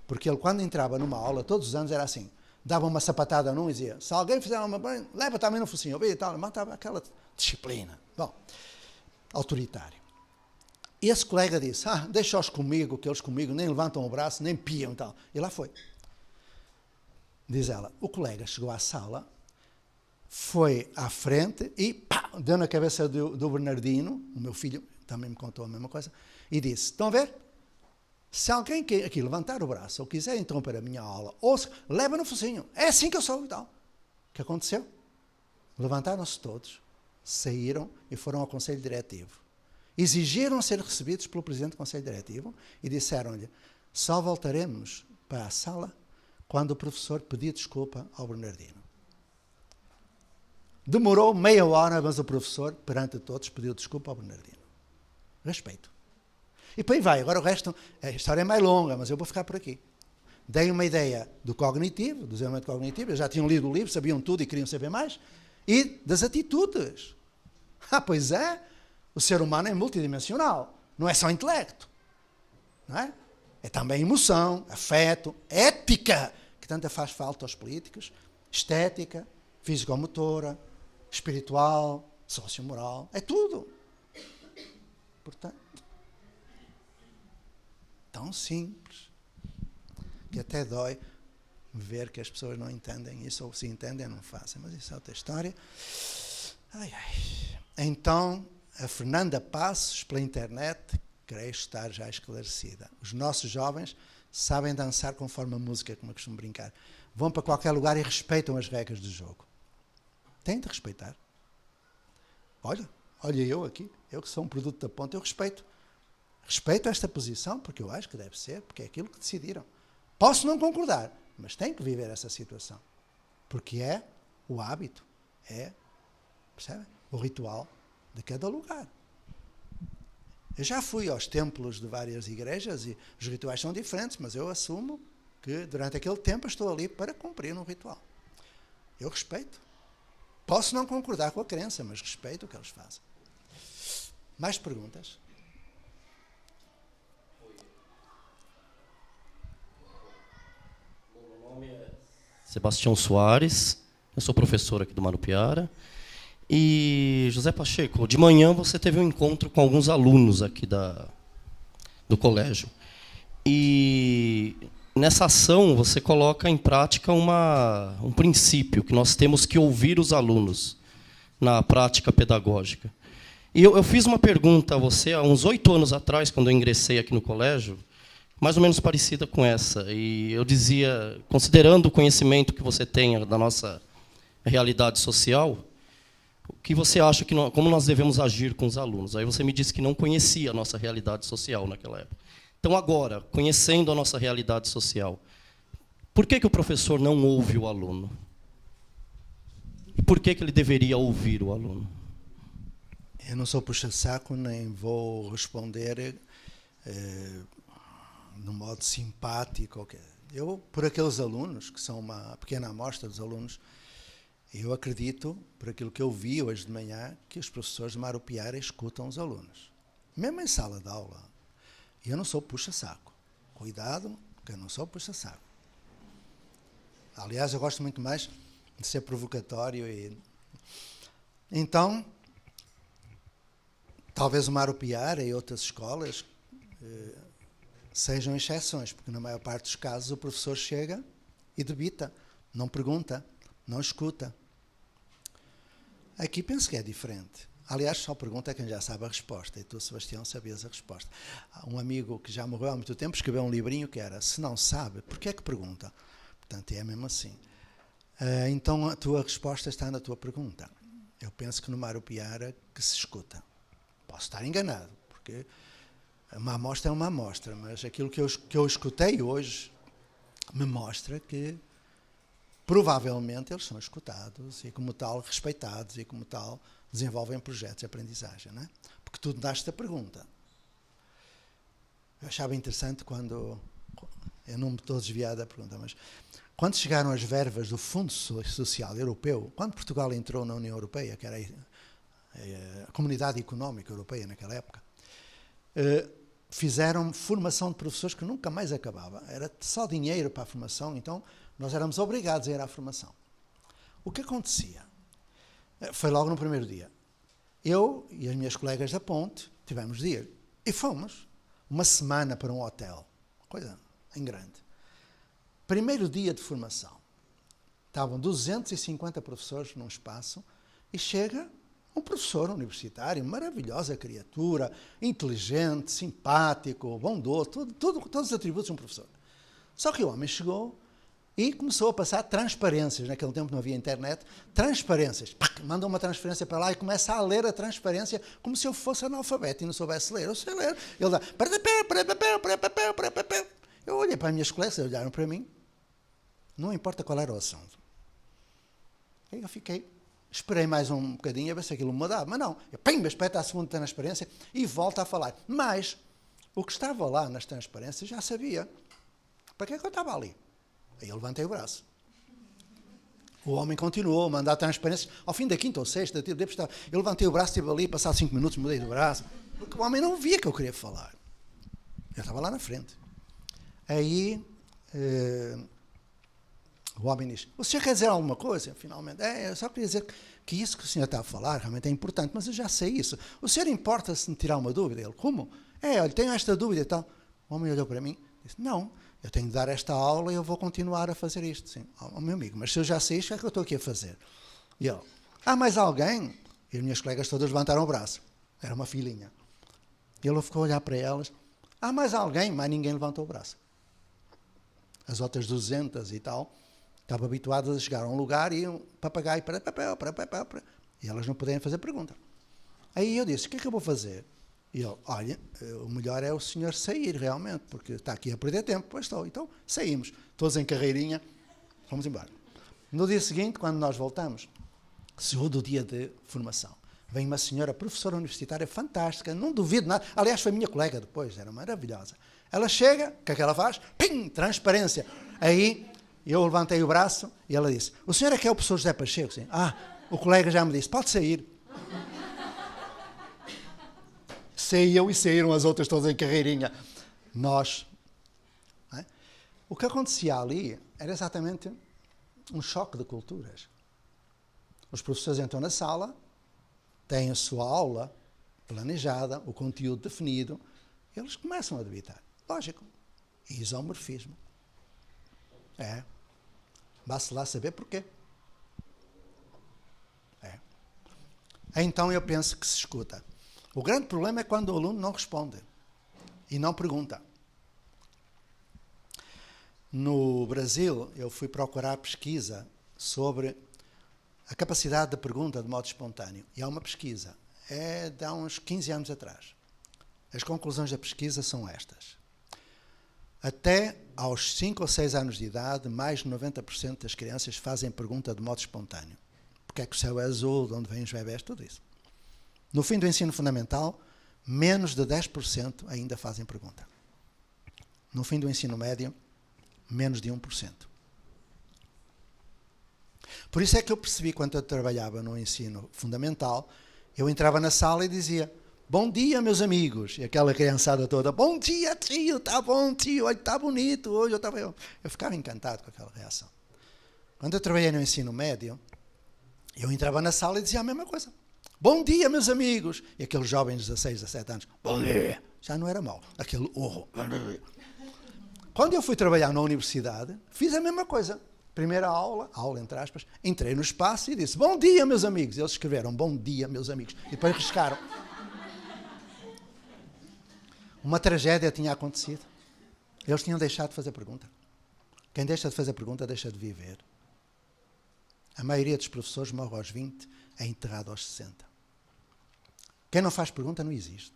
porque ele, quando entrava numa aula, todos os anos era assim, dava uma sapatada num e dizia, se alguém fizer uma bem, leva também no focinho, e tal, mantava aquela disciplina. Bom, autoritário. E esse colega disse, deixa-os comigo, que eles comigo nem levantam o braço, nem piam e tal. E lá foi. Diz ela, o colega chegou à sala, foi à frente e pá, deu na cabeça do Bernardino, o meu filho também me contou a mesma coisa, e disse, estão a ver? Se alguém aqui levantar o braço ou quiser interromper a minha aula, leva no focinho. É assim que eu sou e tal. O que aconteceu? Levantaram-se todos, saíram e foram ao Conselho Diretivo. Exigiram ser recebidos pelo Presidente do Conselho Diretivo e disseram-lhe, só voltaremos para a sala quando o professor pedir desculpa ao Bernardino. Demorou meia hora, mas o professor, perante todos, pediu desculpa ao Bernardino. Respeito. E por aí vai. Agora o resto, a história é mais longa, mas eu vou ficar por aqui. Dei uma ideia do cognitivo, do desenvolvimento cognitivo, eles já tinham lido o livro, sabiam tudo e queriam saber mais, e das atitudes. Pois é, o ser humano é multidimensional, não é só intelecto. Não é? É também emoção, afeto, ética, que tanto faz falta aos políticos, estética, físico-motora, espiritual, sociomoral, é tudo. Portanto, tão simples, que até dói ver que as pessoas não entendem isso, ou se entendem, não fazem. Mas isso é outra história. Então, a Fernanda Passos, pela internet, creio estar já esclarecida. Os nossos jovens sabem dançar conforme a música, como eu costumo brincar. Vão para qualquer lugar e respeitam as regras do jogo. Têm de respeitar. Olha eu aqui, eu que sou um produto da ponte, eu respeito. Respeito esta posição, porque eu acho que deve ser, porque é aquilo que decidiram. Posso não concordar, mas tenho que viver essa situação. Porque é o hábito, percebe? O ritual de cada lugar. Eu já fui aos templos de várias igrejas e os rituais são diferentes, mas eu assumo que durante aquele tempo estou ali para cumprir um ritual. Eu respeito. Posso não concordar com a crença, mas respeito o que eles fazem. Mais perguntas? Meu nome é Sebastião Soares, eu sou professor aqui do Marupiara. E, José Pacheco, de manhã você teve um encontro com alguns alunos aqui do colégio. E nessa ação você coloca em prática um princípio, que nós temos que ouvir os alunos na prática pedagógica. E eu fiz uma pergunta a você há uns 8 anos atrás, quando eu ingressei aqui no colégio, mais ou menos parecida com essa. E eu dizia, considerando o conhecimento que você tem da nossa realidade social, o que você acha como nós devemos agir com os alunos? Aí você me disse que não conhecia a nossa realidade social naquela época. Então, agora, conhecendo a nossa realidade social, por que o professor não ouve o aluno? E por que ele deveria ouvir o aluno? Eu não sou puxa-saco, nem vou responder de modo simpático. Eu, por aqueles alunos, que são uma pequena amostra dos alunos, eu acredito, por aquilo que eu vi hoje de manhã, que os professores de Marupiara escutam os alunos. Mesmo em sala de aula. Eu não sou puxa-saco. Cuidado, porque eu não sou puxa-saco. Aliás, eu gosto muito mais de ser provocatório. Então, talvez o Marupiara e outras escolas sejam exceções, porque na maior parte dos casos o professor chega e debita, não pergunta, não escuta. Aqui penso que é diferente. Aliás, só pergunta quem já sabe a resposta. E tu, Sebastião, sabias a resposta. Um amigo que já morreu há muito tempo escreveu um livrinho que era: se não sabe, por que é que pergunta? Portanto, é mesmo assim. Então, a tua resposta está na tua pergunta. Eu penso que no Marupiara que se escuta. Posso estar enganado, porque uma amostra é uma amostra, mas aquilo que eu escutei hoje me mostra que provavelmente eles são escutados e, como tal, respeitados e, como tal, desenvolvem projetos de aprendizagem, não é? Porque tu daste a pergunta. Eu achava interessante quando... Eu não me estou desviado da pergunta, mas... Quando chegaram as verbas do Fundo Social Europeu, quando Portugal entrou na União Europeia, que era a Comunidade Económica Europeia naquela época, fizeram formação de professores que nunca mais acabava. Era só dinheiro para a formação, então nós éramos obrigados a ir à formação. O que acontecia? Foi logo no primeiro dia. Eu e as minhas colegas da Ponte tivemos de ir. E fomos uma semana para um hotel. Coisa em grande. Primeiro dia de formação. Estavam 250 professores num espaço e chega um professor universitário, maravilhosa criatura, inteligente, simpático, bondoso, todos os atributos de um professor. Só que o homem chegou e começou a passar transparências. Naquele tempo não havia internet. Transparências. Manda uma transferência para lá e começa a ler a transparência como se eu fosse analfabeto e não soubesse ler. Eu sei ler. Ele dá... Eu olhei para as minhas colegas, eles olharam para mim. Não importa qual era o assunto. Aí eu fiquei... Esperei mais um bocadinho a ver se aquilo mudava. Mas não. Eu espeta a segunda transparência e volto a falar. Mas o que estava lá nas transparências já sabia. Para que é que eu estava ali? Aí eu levantei o braço. O homem continuou a mandar transparências. Ao fim da quinta ou sexta, eu levantei o braço, estive ali, passados 5 minutos, mudei de braço. Porque o homem não via que eu queria falar. Eu estava lá na frente. Aí... o homem diz: o senhor quer dizer alguma coisa? Finalmente, eu só queria dizer que isso que o senhor está a falar realmente é importante, mas eu já sei isso. O senhor importa-se de me tirar uma dúvida? Ele: como? Olha, tenho esta dúvida e tal. O homem olhou para mim e disse: não, eu tenho de dar esta aula e eu vou continuar a fazer isto. Sim, meu amigo, mas se eu já sei isto, o que é que eu estou aqui a fazer? E ele: há mais alguém? E as minhas colegas todas levantaram o braço. Era uma filhinha. E ele ficou a olhar para elas. Há mais alguém? Mas ninguém levantou o braço. As outras 200 e tal estavam habituadas a chegar a um lugar e iam papagaio para papel, e elas não podiam fazer pergunta. Aí eu disse, o que é que eu vou fazer? E ele, olha, o melhor é o senhor sair realmente, porque está aqui a perder tempo. Pois estou. Então saímos, todos em carreirinha, fomos embora. No dia seguinte, quando nós voltamos, segundo dia de formação, vem uma senhora professora universitária fantástica, não duvido nada, aliás foi minha colega depois, era maravilhosa. Ela chega, o que é que ela faz? Pim, transparência. Aí eu levantei o braço e ela disse, o senhor é que é o professor José Pacheco? Sim. O colega já me disse, pode sair. Saí eu e saíram as outras todas em carreirinha. Nós. Não é? O que acontecia ali era exatamente um choque de culturas. Os professores entram na sala, têm a sua aula planejada, o conteúdo definido, eles começam a debitar. Lógico. Isomorfismo. Basta lá saber porquê. Então eu penso que se escuta. O grande problema é quando o aluno não responde e não pergunta. No Brasil, eu fui procurar pesquisa sobre a capacidade de pergunta de modo espontâneo. E há uma pesquisa, de há uns 15 anos atrás. As conclusões da pesquisa são estas. Até aos 5 ou 6 anos de idade, mais de 90% das crianças fazem pergunta de modo espontâneo. Porque é que o céu é azul, de onde vêm os bebés, tudo isso. No fim do ensino fundamental, menos de 10% ainda fazem pergunta. No fim do ensino médio, menos de 1%. Por isso é que eu percebi, quando eu trabalhava no ensino fundamental, eu entrava na sala e dizia, bom dia, meus amigos. E aquela criançada toda, bom dia, tio, está bom, tio, está bonito. Hoje eu ficava encantado com aquela reação. Quando eu trabalhei no ensino médio, eu entrava na sala e dizia a mesma coisa. Bom dia, meus amigos. E aqueles jovens de 16, 17 anos, bom dia. Já não era mau. Aquele urro. Quando eu fui trabalhar na universidade, fiz a mesma coisa. Primeira aula entre aspas, entrei no espaço e disse, bom dia, meus amigos. Eles escreveram, bom dia, meus amigos. E depois riscaram. Uma tragédia tinha acontecido. Eles tinham deixado de fazer pergunta. Quem deixa de fazer pergunta, deixa de viver. A maioria dos professores morre aos 20, é enterrado aos 60. Quem não faz pergunta não existe.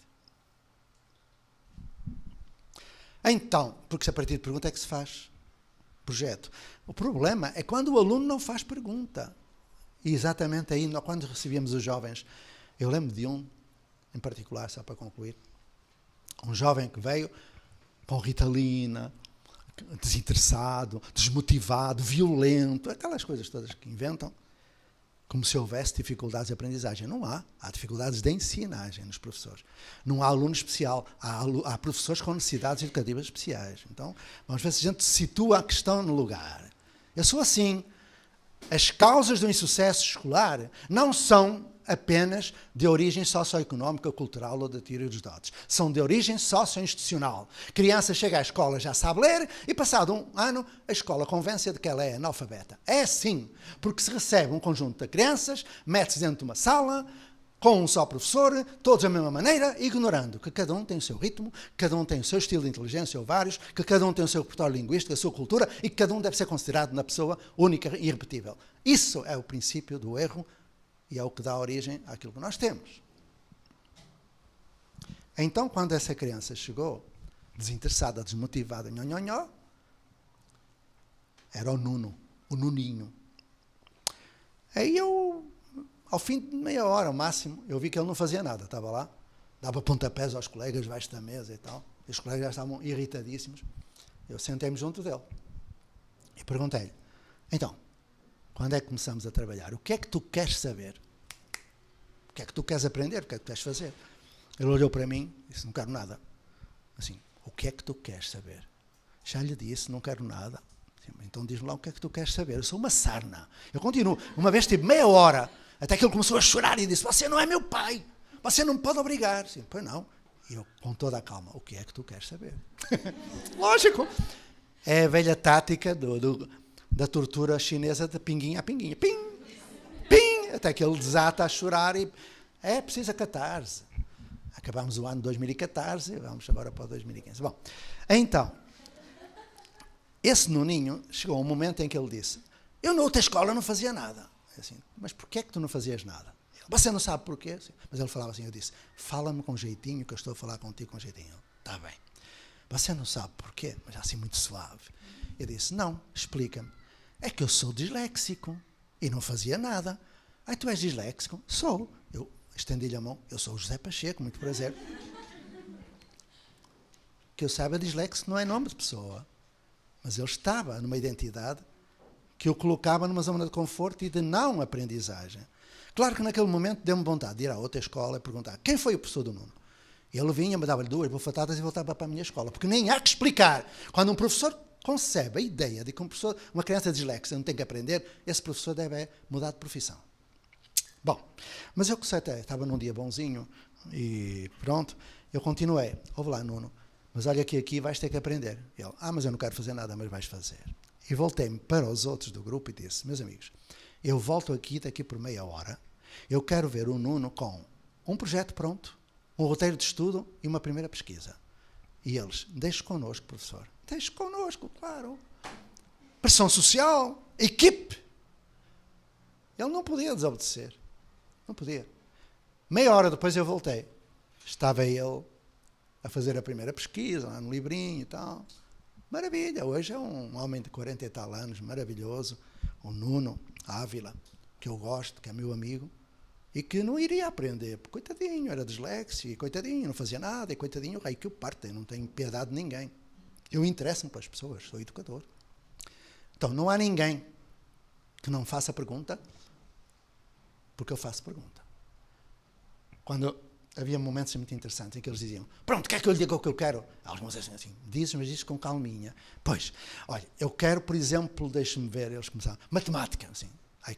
Então, porque a partir de pergunta é que se faz projeto. O problema é quando o aluno não faz pergunta. E exatamente aí, quando recebíamos os jovens, eu lembro de um, em particular, só para concluir, um jovem que veio com Ritalina, desinteressado, desmotivado, violento, aquelas coisas todas que inventam, como se houvesse dificuldades de aprendizagem. Não há. Há dificuldades de ensinagem nos professores. Não há aluno especial. Há professores com necessidades educativas especiais. Então, vamos ver se a gente situa a questão no lugar. Eu sou assim. As causas do insucesso escolar não são apenas de origem socioeconómica, cultural ou de teoria dos dotes. São de origem socio-institucional. Criança chega à escola, já sabe ler, e passado um ano, a escola convence-a de que ela é analfabeta. É assim, porque se recebe um conjunto de crianças, mete-se dentro de uma sala, com um só professor, todos da mesma maneira, ignorando que cada um tem o seu ritmo, cada um tem o seu estilo de inteligência ou vários, que cada um tem o seu repertório linguístico, a sua cultura, e que cada um deve ser considerado uma pessoa única e irrepetível. Isso é o princípio do erro e é o que dá origem àquilo que nós temos. Então, quando essa criança chegou, desinteressada, desmotivada, era o Nuninho. Aí eu, ao fim de meia hora, ao máximo, eu vi que ele não fazia nada, estava lá, dava pontapés aos colegas debaixo da mesa e tal, e os colegas já estavam irritadíssimos. Eu sentei-me junto dele e perguntei-lhe, então, quando é que começamos a trabalhar? O que é que tu queres saber? O que é que tu queres aprender? O que é que tu queres fazer? Ele olhou para mim e disse, não quero nada. Assim, o que é que tu queres saber? Já lhe disse, não quero nada. Então diz-me lá o que é que tu queres saber. Eu sou uma sarna. Eu continuo. Uma vez tive meia hora, até que ele começou a chorar e disse, você não é meu pai. Você não me pode obrigar. Sim, pois não. E eu, com toda a calma, o que é que tu queres saber? Lógico. É a velha tática da tortura chinesa de pinguinha a pinguinha. Pim, pim, até que ele desata a chorar e é preciso a catarse. Acabámos o ano de 2014, vamos agora para o 2015. Bom, então, esse Nuninho chegou um momento em que ele disse, eu na outra escola não fazia nada. Assim, mas porquê é que tu não fazias nada? Você não sabe porquê? Mas ele falava assim, eu disse, fala-me com jeitinho, que eu estou a falar contigo com jeitinho. Está bem. Você não sabe porquê? Mas assim muito suave. Eu disse, não, explica-me. É que eu sou disléxico e não fazia nada. Ah, tu és disléxico? Sou. Eu estendi-lhe a mão, eu sou o José Pacheco, muito prazer. Que eu saiba, disléxico não é nome de pessoa. Mas ele estava numa identidade que o colocava numa zona de conforto e de não aprendizagem. Claro que naquele momento deu-me vontade de ir à outra escola e perguntar quem foi o professor do Nuno. Ele vinha, me dava-lhe 2 bofetadas e voltava para a minha escola. Porque nem há que explicar. Quando um professor concebe a ideia de que uma criança disléxica não tem que aprender, esse professor deve mudar de profissão. Bom, mas eu que sei até, estava num dia bonzinho e pronto, eu continuei. Ouve lá, Nuno, mas olha que aqui vais ter que aprender. Ele, mas eu não quero fazer nada, mas vais fazer. E voltei-me para os outros do grupo e disse, meus amigos, eu volto aqui daqui por meia hora, eu quero ver o Nuno com um projeto pronto, um roteiro de estudo e uma primeira pesquisa. E eles, deixe connosco, professor. Deixe connosco, claro. Pressão social, equipe. Ele não podia desobedecer. Não podia. Meia hora depois eu voltei. Estava ele a fazer a primeira pesquisa, lá no livrinho e tal. Maravilha, hoje é um homem de 40 e tal anos, maravilhoso. O Nuno Ávila, que eu gosto, que é meu amigo, e que não iria aprender, porque coitadinho, era dislexo, e coitadinho, não fazia nada, e coitadinho, rei que o parte, não tenho piedade de ninguém. Eu interesso-me para as pessoas, sou educador. Então, não há ninguém que não faça pergunta, porque eu faço pergunta. Quando havia momentos muito interessantes em que eles diziam, pronto, quer que eu lhe diga o que eu quero? Alguns diziam assim, mas diz com calminha. Pois, olha, eu quero, por exemplo, deixe-me ver, eles começaram, matemática, assim,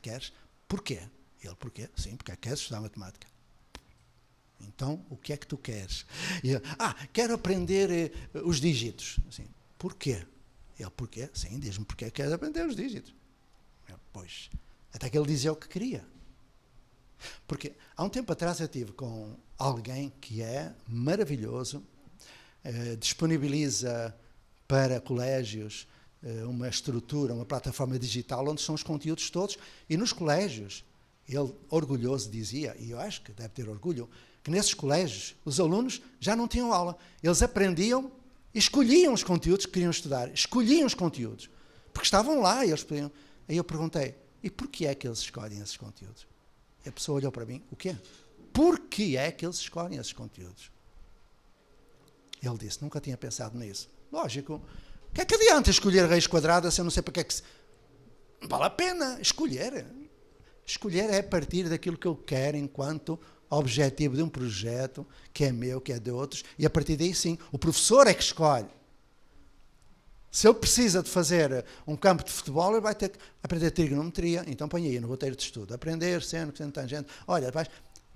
queres? Porquê? Ele, porquê? Sim, porque queres estudar matemática. Então, o que é que tu queres? E ele, quero aprender os dígitos. Assim, porquê? Ele, porquê? Sim, diz-me porquê queres aprender os dígitos. Ele, pois, até que ele dizia o que queria. Porque há um tempo atrás eu estive com alguém que é maravilhoso, disponibiliza para colégios uma estrutura, uma plataforma digital onde são os conteúdos todos, e nos colégios, ele orgulhoso dizia, e eu acho que deve ter orgulho, que nesses colégios os alunos já não tinham aula, eles aprendiam e escolhiam os conteúdos que queriam estudar, escolhiam os conteúdos, porque estavam lá e eles podiam. Aí eu perguntei, e porquê é que eles escolhem esses conteúdos? E a pessoa olhou para mim, o quê? Porquê é que eles escolhem esses conteúdos? Ele disse, nunca tinha pensado nisso. Lógico, o que é que adianta escolher raiz quadrada se eu não sei para que é que se... Vale a pena escolher. Escolher é a partir daquilo que eu quero enquanto objetivo de um projeto que é meu, que é de outros, e a partir daí sim, o professor é que escolhe. Se ele precisa de fazer um campo de futebol, ele vai ter que aprender trigonometria, então põe aí no roteiro de estudo, aprender seno, tangente. Olha,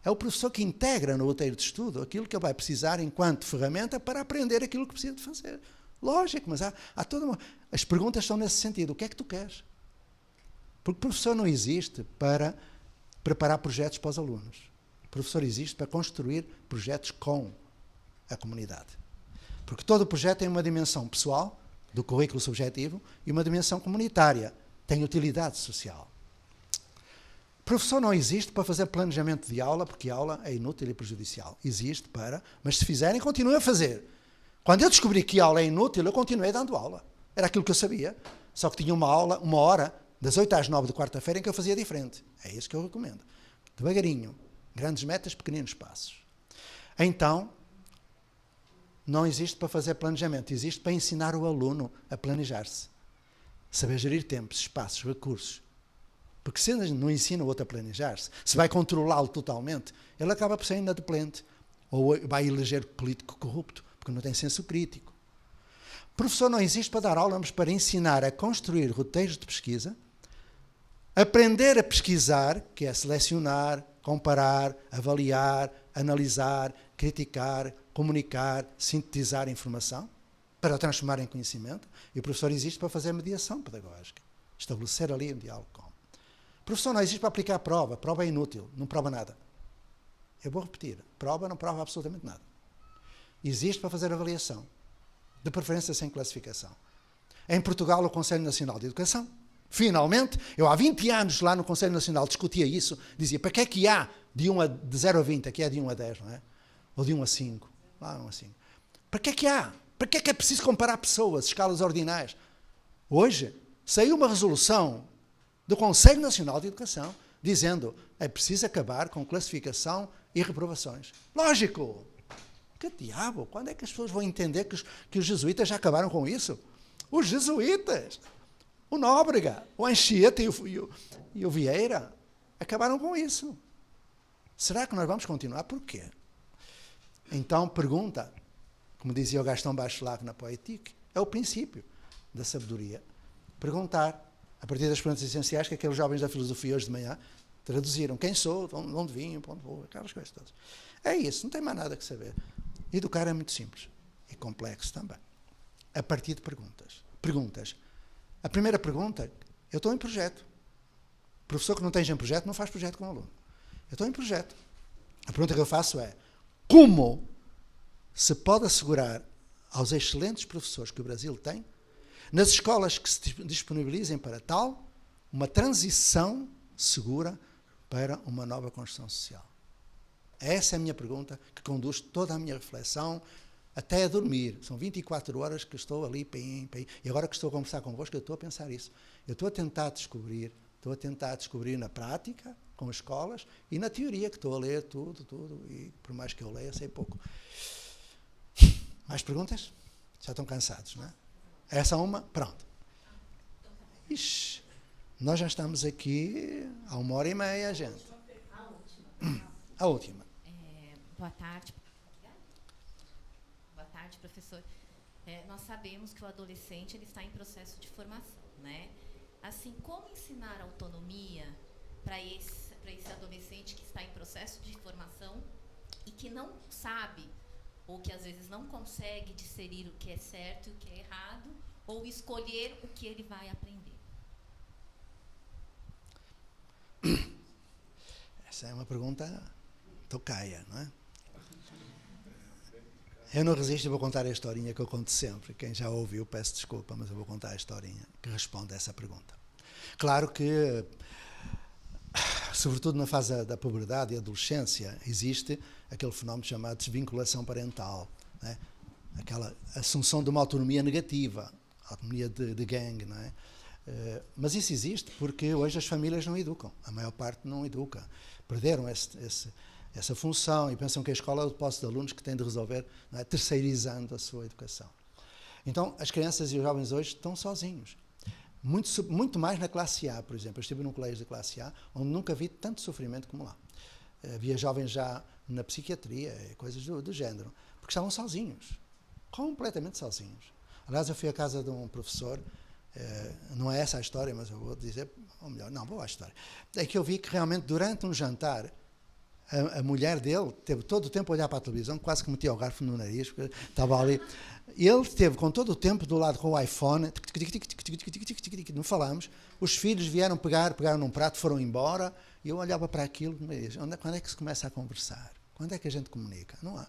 é o professor que integra no roteiro de estudo aquilo que ele vai precisar enquanto ferramenta para aprender aquilo que precisa de fazer. Lógico, mas há toda uma... As perguntas são nesse sentido. O que é que tu queres? Porque o professor não existe para preparar projetos para os alunos. O professor existe para construir projetos com a comunidade. Porque todo projeto tem uma dimensão pessoal, do currículo subjetivo, e uma dimensão comunitária, tem utilidade social. O professor não existe para fazer planejamento de aula, porque a aula é inútil e prejudicial. Existe para, mas se fizerem, continuem a fazer. Quando eu descobri que a aula é inútil, eu continuei dando aula. Era aquilo que eu sabia. Só que tinha uma hora, das 8 às 9 de quarta-feira, em que eu fazia diferente. É isso que eu recomendo. Devagarinho. Grandes metas, pequeninos passos. Então, não existe para fazer planejamento. Existe para ensinar o aluno a planejar-se. Saber gerir tempos, espaços, recursos. Porque se não ensina o outro a planejar-se, se vai controlá-lo totalmente, ele acaba por ser inadimplente. Ou vai eleger político corrupto, porque não tem senso crítico. O professor não existe para dar aula, mas para ensinar a construir roteiros de pesquisa, aprender a pesquisar, que é selecionar, comparar, avaliar, analisar, criticar, comunicar, sintetizar informação, para transformar em conhecimento. E o professor existe para fazer mediação pedagógica, estabelecer ali um diálogo com. O professor não existe para aplicar a prova é inútil, não prova nada. Eu vou repetir. Prova não prova absolutamente nada. Existe para fazer avaliação. De preferência sem classificação. Em Portugal, o Conselho Nacional de Educação. Finalmente, eu há 20 anos lá no Conselho Nacional discutia isso, dizia, para que é que há de 0 a 20, aqui é de 1 a 10, não é? Ou de 1 a 5, lá 1 a 5. Para que é que há? Para que é preciso comparar pessoas, escalas ordinais? Hoje, saiu uma resolução do Conselho Nacional de Educação dizendo é preciso acabar com classificação e reprovações. Lógico! Que diabo? Quando é que as pessoas vão entender que os jesuítas já acabaram com isso? Os jesuítas! O Nóbrega, o Anchieta e o Vieira acabaram com isso. Será que nós vamos continuar? Porquê? Então, pergunta, como dizia o Gastão Bachelard na Poétique, é o princípio da sabedoria. Perguntar, a partir das perguntas essenciais que aqueles jovens da filosofia hoje de manhã traduziram. Quem sou, de onde vim, para onde vou, aquelas coisas todas. É isso, não tem mais nada que saber. Educar é muito simples e complexo também. A partir de perguntas. Perguntas. A primeira pergunta, eu estou em projeto. O professor que não esteja em projeto não faz projeto com o aluno. Eu estou em projeto. A pergunta que eu faço é, como se pode assegurar aos excelentes professores que o Brasil tem, nas escolas que se disponibilizem para tal, uma transição segura para uma nova construção social? Essa é a minha pergunta que conduz toda a minha reflexão, até a dormir. São 24 horas que estou ali, e agora que estou a conversar convosco, eu estou a pensar isso. Eu estou a tentar descobrir na prática, com as escolas, e na teoria, que estou a ler tudo, e por mais que eu leia, sei pouco. Mais perguntas? Já estão cansados, não é? Essa uma? Pronto. Ixi, nós já estamos aqui há 1h30, gente. A última. Boa tarde. Boa tarde, professor. Nós sabemos que o adolescente ele está em processo de formação, né? Assim, como ensinar autonomia para esse adolescente que está em processo de formação e que não sabe, ou que às vezes não consegue discernir o que é certo e o que é errado, ou escolher o que ele vai aprender? Essa é uma pergunta tocaia, não é? Eu não resisto e vou contar a historinha que eu conto sempre. Quem já ouviu, peço desculpa, mas eu vou contar a historinha que responde a essa pergunta. Claro que, sobretudo na fase da puberdade e adolescência, existe aquele fenómeno chamado desvinculação parental, né? Aquela assunção de uma autonomia negativa, autonomia de gangue, não é? Mas isso existe porque hoje as famílias não educam, a maior parte não educa. Perderam essa função e pensam que a escola é o depósito de alunos que tem de resolver, não é? Terceirizando a sua educação. Então, as crianças e os jovens hoje estão sozinhos. Muito mais na classe A, por exemplo. Eu estive num colégio de classe A, onde nunca vi tanto sofrimento como lá. Havia jovens já na psiquiatria, coisas do género, porque estavam sozinhos, completamente sozinhos. Aliás, eu fui à casa de um professor, não é essa a história, mas eu vou dizer, ou melhor, não, vou à história. É que eu vi que realmente durante um jantar, a mulher dele teve todo o tempo a olhar para a televisão, quase que metia o garfo no nariz, porque estava ali. E ele esteve com todo o tempo do lado com o iPhone, não falámos. Os filhos vieram pegaram num prato, foram embora, e eu olhava para aquilo e me dizia, quando é que se começa a conversar? Quando é que a gente comunica? Não há.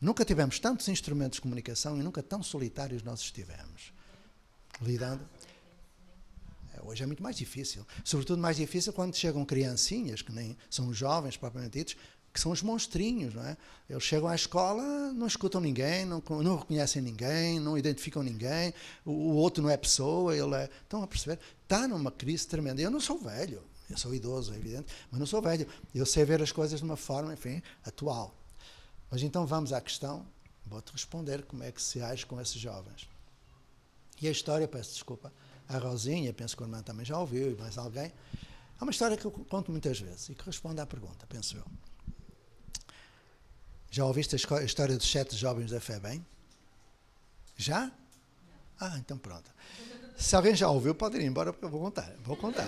Nunca tivemos tantos instrumentos de comunicação e nunca tão solitários nós estivemos. Lidando. Hoje é muito mais difícil. Sobretudo mais difícil quando chegam criancinhas, que nem são jovens propriamente ditos, que são os monstrinhos, não é? Eles chegam à escola, não escutam ninguém, não reconhecem ninguém, não identificam ninguém, o outro não é pessoa, ele é... Estão a perceber? Está numa crise tremenda. Eu não sou velho, eu sou idoso, é evidente, mas não sou velho. Eu sei ver as coisas de uma forma, enfim, atual. Mas então vamos à questão, vou-te responder como é que se age com esses jovens. E a história, peço desculpa, a Rosinha, penso que a irmã também já ouviu, e mais alguém, é uma história que eu conto muitas vezes e que responde à pergunta, penso eu. Já ouviste a história dos 7 jovens da FEBEM? Já? Ah, então pronto. Se alguém já ouviu, pode ir embora, porque eu vou contar.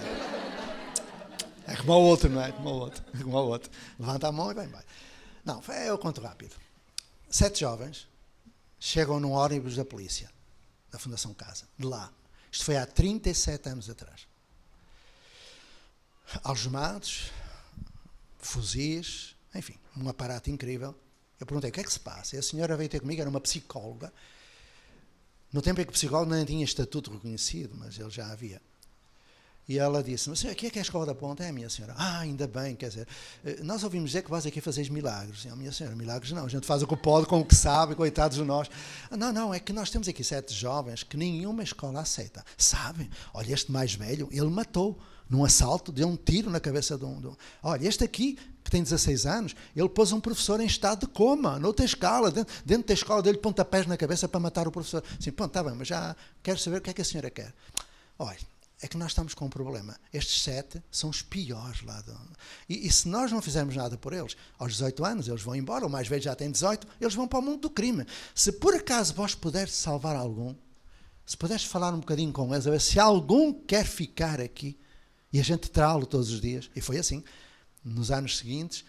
É como o outro, não é? Como o outro. Levanta a mão e vai embora. Não, eu conto rápido. 7 jovens chegam num ônibus da polícia, da Fundação Casa, de lá. Isto foi há 37 anos atrás. Algemados, fuzis, enfim, um aparato incrível. Eu perguntei, o que é que se passa? E a senhora veio ter comigo, era uma psicóloga. No tempo em que o psicólogo nem tinha estatuto reconhecido, mas ele já havia. E ela disse, mas aqui é que é a Escola da Ponte? É, minha senhora. Ah, ainda bem, quer dizer, nós ouvimos dizer que vais aqui fazer milagres. Minha senhora, milagres não, a gente faz o que pode com o que sabe, coitados de nós. Não, é que nós temos aqui 7 jovens que nenhuma escola aceita. Sabem? Olha, este mais velho, ele matou num assalto, deu um tiro na cabeça de um... Olha, este aqui, que tem 16 anos, ele pôs um professor em estado de coma, noutra escala, dentro da escola, deu-lhe pontapés na cabeça para matar o professor. Assim, pronto, está bem, mas já quero saber o que é que a senhora quer. Olha, é que nós estamos com um problema. Estes 7 são os piores lá. E se nós não fizermos nada por eles, aos 18 anos eles vão embora, o mais velho já tem 18, eles vão para o mundo do crime. Se por acaso vós puderes salvar algum, se puderes falar um bocadinho com eles, a ver se algum quer ficar aqui, e a gente traz-lo todos os dias. E foi assim. Nos anos seguintes,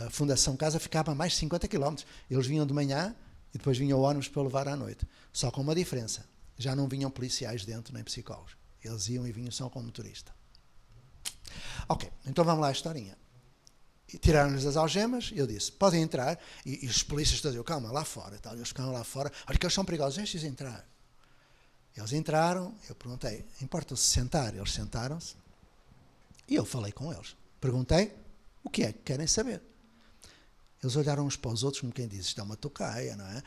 a Fundação Casa ficava a mais de 50 km. Eles vinham de manhã e depois vinha o ônibus para levar à noite. Só com uma diferença. Já não vinham policiais dentro, nem psicólogos. Eles iam e vinham só com motorista. Ok, então vamos lá à historinha. E tiraram-lhes as algemas, e eu disse, podem entrar. E os polícias diziam, calma, lá fora. Tal. Eles ficaram lá fora. Olha que eles são perigosos, deixe-os entrar. Eles entraram, eu perguntei, importa-se sentar? Eles sentaram-se. E eu falei com eles. Perguntei, o que é que querem saber? Eles olharam uns para os outros como quem diz, isto é uma tocaia, não é?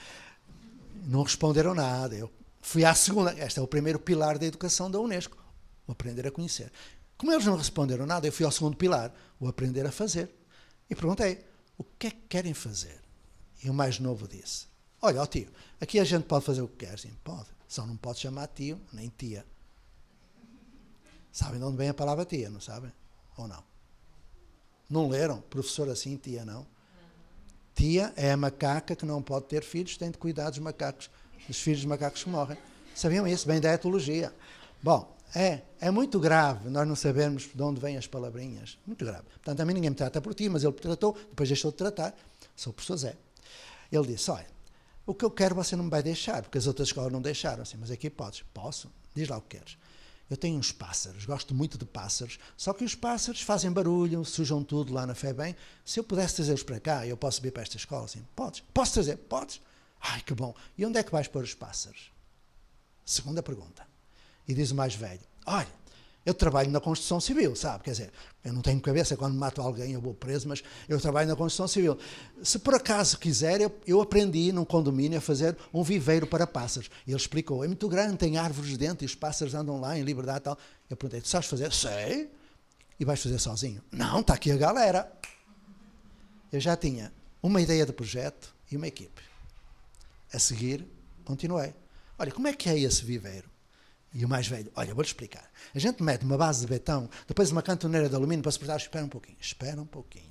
Não responderam nada. Eu fui à segunda, este é o primeiro pilar da educação da Unesco, o aprender a conhecer. Como eles não responderam nada, eu fui ao segundo pilar, o aprender a fazer. E perguntei, o que é que querem fazer? E o mais novo disse, olha, ó tio, aqui a gente pode fazer o que quer. Sim, pode. Só não pode chamar tio, nem tia. Sabem de onde vem a palavra tia, não sabem? Ou não? Não leram? Professor assim, tia não. Tia é a macaca que não pode ter filhos, tem de cuidar dos macacos, dos filhos dos macacos que morrem. Sabiam isso? Bem da etologia. Bom, é muito grave nós não sabermos de onde vêm as palavrinhas. Muito grave. Portanto, a mim ninguém me trata por ti, mas ele me tratou, depois deixou de tratar. Sou o professor Zé. Ele disse, olha, o que eu quero você não me vai deixar, porque as outras escolas não deixaram. Assim, mas aqui podes. Posso? Diz lá o que queres. Eu tenho uns pássaros, gosto muito de pássaros, só que os pássaros fazem barulho, sujam tudo lá na FEBEM. Se eu pudesse trazê-los para cá, eu posso vir para esta escola? Assim, podes. Posso trazer? Podes. Ai, que bom. E onde é que vais pôr os pássaros? Segunda pergunta. E diz o mais velho, olha, eu trabalho na construção civil, sabe? Quer dizer, eu não tenho cabeça, quando mato alguém eu vou preso, mas eu trabalho na construção civil. Se por acaso quiser, eu aprendi num condomínio a fazer um viveiro para pássaros. E ele explicou, é muito grande, tem árvores dentro e os pássaros andam lá em liberdade e tal. Eu perguntei, tu sabes fazer? Sei. E vais fazer sozinho? Não, está aqui a galera. Eu já tinha uma ideia de projeto e uma equipe. A seguir, continuei. Olha, como é que é esse viveiro? E o mais velho, olha, vou-lhe explicar. A gente mete uma base de betão, depois uma cantoneira de alumínio para suportar. Espera um pouquinho.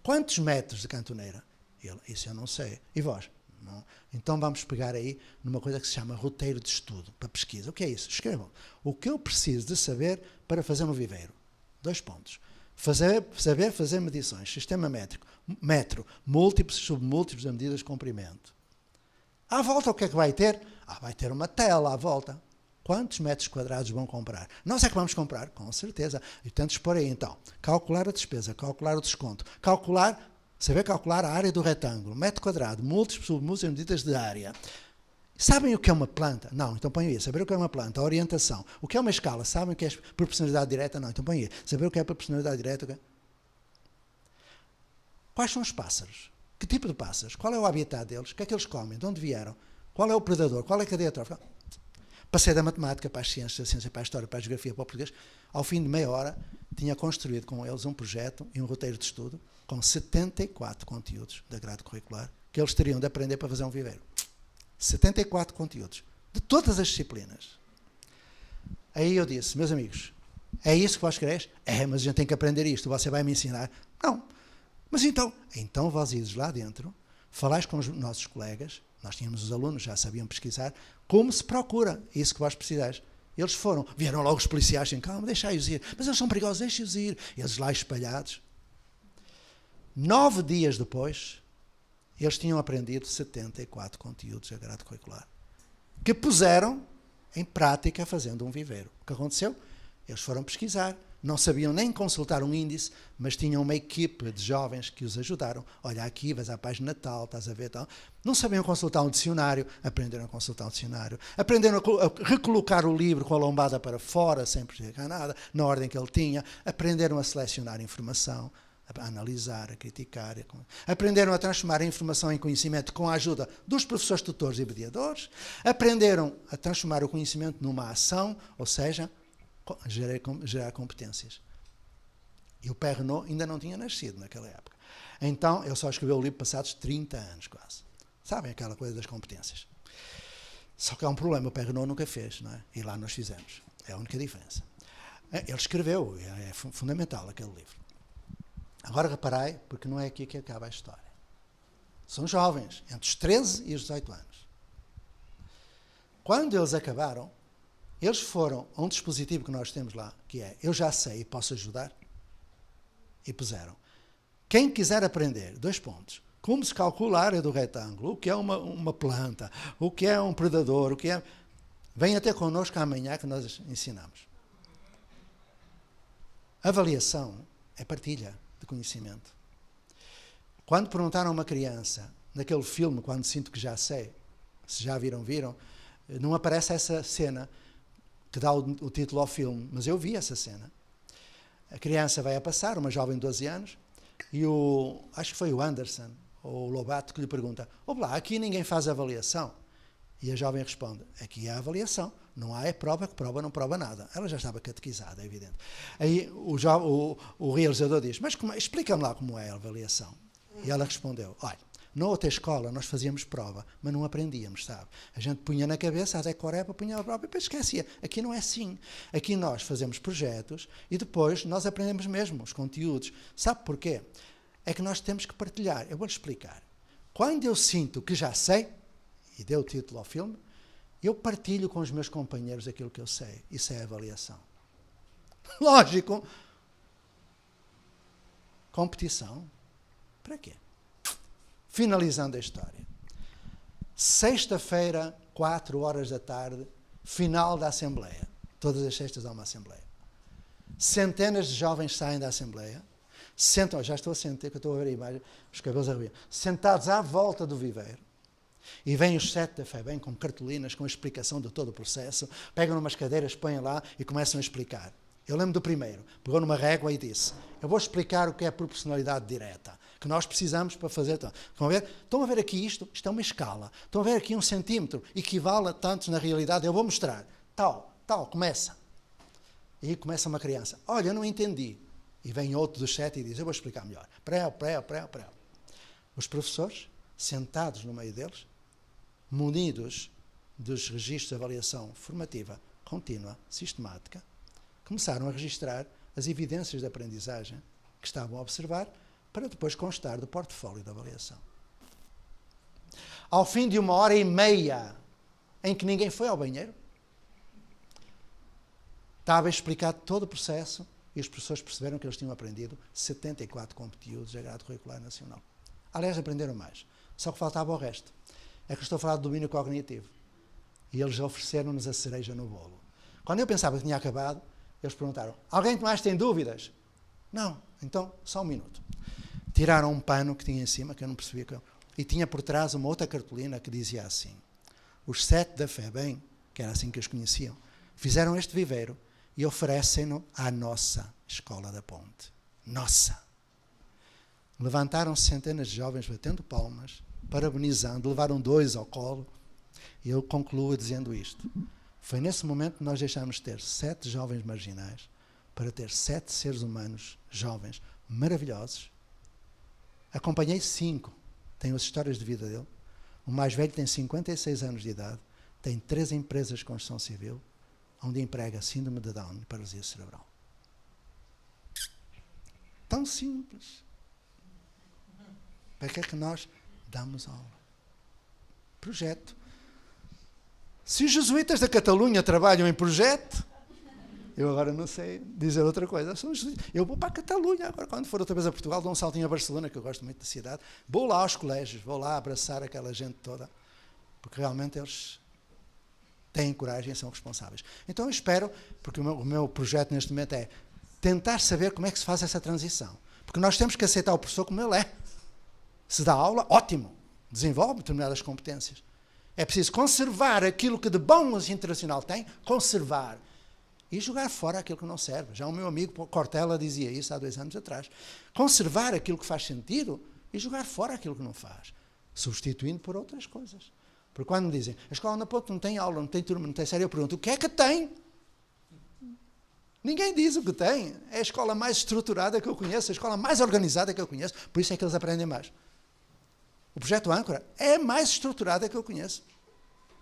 Quantos metros de cantoneira? Ele, isso eu não sei. E vós? Não. Então vamos pegar aí numa coisa que se chama roteiro de estudo, para pesquisa. O que é isso? Escrevam. O que eu preciso de saber para fazer um viveiro? 2 pontos. Saber fazer medições. Sistema métrico. Metro. Múltiplos, submúltiplos da medida de comprimento. À volta o que é que vai ter? Vai ter uma tela à volta. Quantos metros quadrados vão comprar? Nós é que vamos comprar, com certeza. E tanto expor aí, então. Calcular a despesa, calcular o desconto, saber calcular a área do retângulo, metro quadrado, múltiplos, submúltiplos, medidas de área. Sabem o que é uma planta? Não, então põe aí. Saber o que é uma planta, a orientação. O que é uma escala? Sabem o que é proporcionalidade direta? Não, então põe aí. Saber o que é proporcionalidade direta? Quais são os pássaros? Que tipo de pássaros? Qual é o habitat deles? O que é que eles comem? De onde vieram? Qual é o predador? Qual é a cadeia trófica? Passei da matemática para as ciências, da ciência para a história, para a geografia, para o português. Ao fim de meia hora, tinha construído com eles um projeto e um roteiro de estudo com 74 conteúdos da grade curricular que eles teriam de aprender para fazer um viveiro. 74 conteúdos, de todas as disciplinas. Aí eu disse, meus amigos, é isso que vós quereis? Mas a gente tem que aprender isto, você vai me ensinar? Não. Mas então vós ides lá dentro, falais com os nossos colegas, nós tínhamos os alunos, já sabiam pesquisar, como se procura isso que vós precisais. Eles vieram logo os policiais, assim, calma, deixai-os ir, mas eles são perigosos, deixai-os ir. Eles lá espalhados. 9 dias depois, eles tinham aprendido 74 conteúdos da grade curricular, que puseram em prática fazendo um viveiro. O que aconteceu? Eles foram pesquisar, Não sabiam nem consultar um índice, mas tinham uma equipe de jovens que os ajudaram. Olha aqui, vais à página tal, estás a ver tal. Não sabiam consultar um dicionário, aprenderam a consultar um dicionário. Aprenderam a recolocar o livro com a lombada para fora, sem prejudicar nada, na ordem que ele tinha. Aprenderam a selecionar informação, a analisar, a criticar. Aprenderam a transformar a informação em conhecimento com a ajuda dos professores tutores e mediadores. Aprenderam a transformar o conhecimento numa ação, ou seja, gerar competências. E o Père Renaud ainda não tinha nascido naquela época. Então, ele só escreveu o livro passados 30 anos quase. Sabem aquela coisa das competências. Só que há um problema, o Père Renaud nunca fez, não é? E lá nós fizemos. É a única diferença. Ele escreveu, é fundamental aquele livro. Agora reparai, porque não é aqui que acaba a história. São jovens, entre os 13 e os 18 anos. Quando eles acabaram, eles foram a um dispositivo que nós temos lá, que é, eu já sei e posso ajudar, e puseram. Quem quiser aprender, 2 pontos, como se calcula a área do retângulo, o que é uma planta, o que é um predador, o que é... Venha até connosco amanhã que nós ensinamos. Avaliação é partilha de conhecimento. Quando perguntaram a uma criança, naquele filme, quando sinto que já sei, se já viram, não aparece essa cena que dá o título ao filme, mas eu vi essa cena. A criança vai a passar, uma jovem de 12 anos, e acho que foi o Anderson, ou o Lobato, que lhe pergunta, olá, aqui ninguém faz avaliação. E a jovem responde, aqui há avaliação, não há prova, que prova não prova nada. Ela já estava catequizada, é evidente. Aí o realizador diz, mas explica-me lá como é a avaliação. E ela respondeu, olha, na outra escola nós fazíamos prova, mas não aprendíamos, sabe? A gente punha na cabeça, a decoreba, punha a prova e depois esquecia. Aqui não é assim. Aqui nós fazemos projetos e depois nós aprendemos mesmo os conteúdos. Sabe porquê? É que nós temos que partilhar. Eu vou-lhe explicar. Quando eu sinto que já sei, e deu o título ao filme, eu partilho com os meus companheiros aquilo que eu sei. Isso é avaliação. Lógico. Competição. Para quê? Finalizando a história. Sexta-feira, 4 horas da tarde, final da Assembleia. Todas as sextas há uma Assembleia. Centenas de jovens saem da Assembleia, sentam, já estou a sentar, que eu estou a ver a imagem, os cabelos arrepiam, sentados à volta do viveiro, e vêm os 7 da fé, vêm com cartolinas, com a explicação de todo o processo, pegam umas cadeiras, põem lá e começam a explicar. Eu lembro do primeiro, pegou numa régua e disse, eu vou explicar o que é a proporcionalidade direta, que nós precisamos para fazer. Estão a ver aqui isto é uma escala. Estão a ver aqui 1 centímetro, equivale a tantos na realidade, eu vou mostrar. Tal, começa. E aí começa uma criança, olha, eu não entendi. E vem outro dos 7 e diz, eu vou explicar melhor. Pré. Os professores, sentados no meio deles, munidos dos registros de avaliação formativa contínua, sistemática, começaram a registrar as evidências de aprendizagem que estavam a observar para depois constar do portfólio da avaliação. Ao fim de 1h30 em que ninguém foi ao banheiro, estava explicado todo o processo e os professores perceberam que eles tinham aprendido 74 conteúdos da grade curricular nacional. Aliás, aprenderam mais. Só que faltava o resto. É que eu estou a falar do domínio cognitivo. E eles ofereceram-nos a cereja no bolo. Quando eu pensava que tinha acabado, eles perguntaram, alguém mais tem dúvidas? Não. Então, só um minuto. Tiraram um pano que tinha em cima, que eu não percebia, e tinha por trás uma outra cartolina que dizia assim, os 7 da fé bem, que era assim que os conheciam, fizeram este viveiro e oferecem-no à nossa Escola da Ponte. Nossa! Levantaram-se centenas de jovens batendo palmas, parabenizando, levaram 2 ao colo, e eu concluo dizendo isto. Foi nesse momento que nós deixámos de ter 7 jovens marginais para ter 7 seres humanos jovens maravilhosos. Acompanhei 5, tenho as histórias de vida dele. O mais velho tem 56 anos de idade, tem 3 empresas de construção civil, onde emprega síndrome de Down e paralisia cerebral. Tão simples. Para que é que nós damos aula? Projeto. Se os jesuítas da Catalunha trabalham em projeto, eu agora não sei dizer outra coisa. Eu vou para a Catalunha agora, quando for outra vez a Portugal, dou um saltinho a Barcelona, que eu gosto muito da cidade. Vou lá aos colégios, vou lá abraçar aquela gente toda, porque realmente eles têm coragem e são responsáveis. Então eu espero, porque o meu projeto neste momento é tentar saber como é que se faz essa transição. Porque nós temos que aceitar o professor como ele é. Se dá aula, ótimo. Desenvolve determinadas competências. É preciso conservar aquilo que de bom o internacional tem, conservar. E jogar fora aquilo que não serve. Já o meu amigo Cortella dizia isso há 2 anos atrás. Conservar aquilo que faz sentido e jogar fora aquilo que não faz. Substituindo por outras coisas. Porque quando me dizem, a escola na Ponte não tem aula, não tem turma, não tem série, eu pergunto, o que é que tem? Ninguém diz o que tem. É a escola mais estruturada que eu conheço, a escola mais organizada que eu conheço, por isso é que eles aprendem mais. O projeto Âncora é a mais estruturada que eu conheço.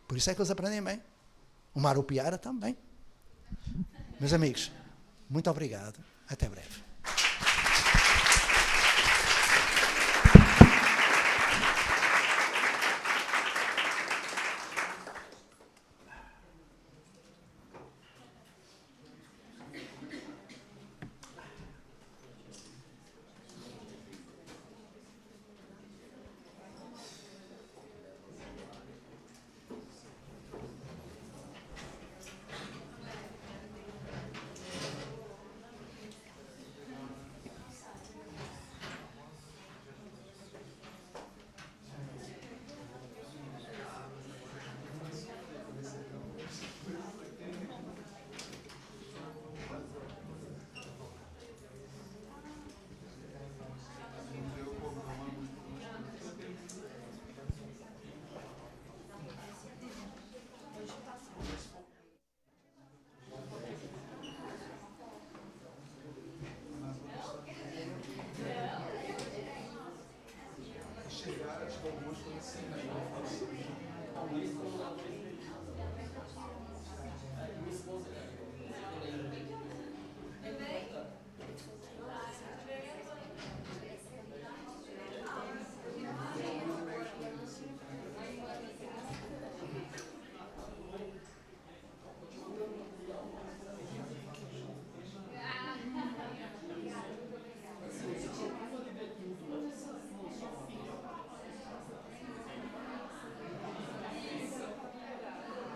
Por isso é que eles aprendem bem. O Marupiara também. Meus amigos, muito obrigado. Até breve.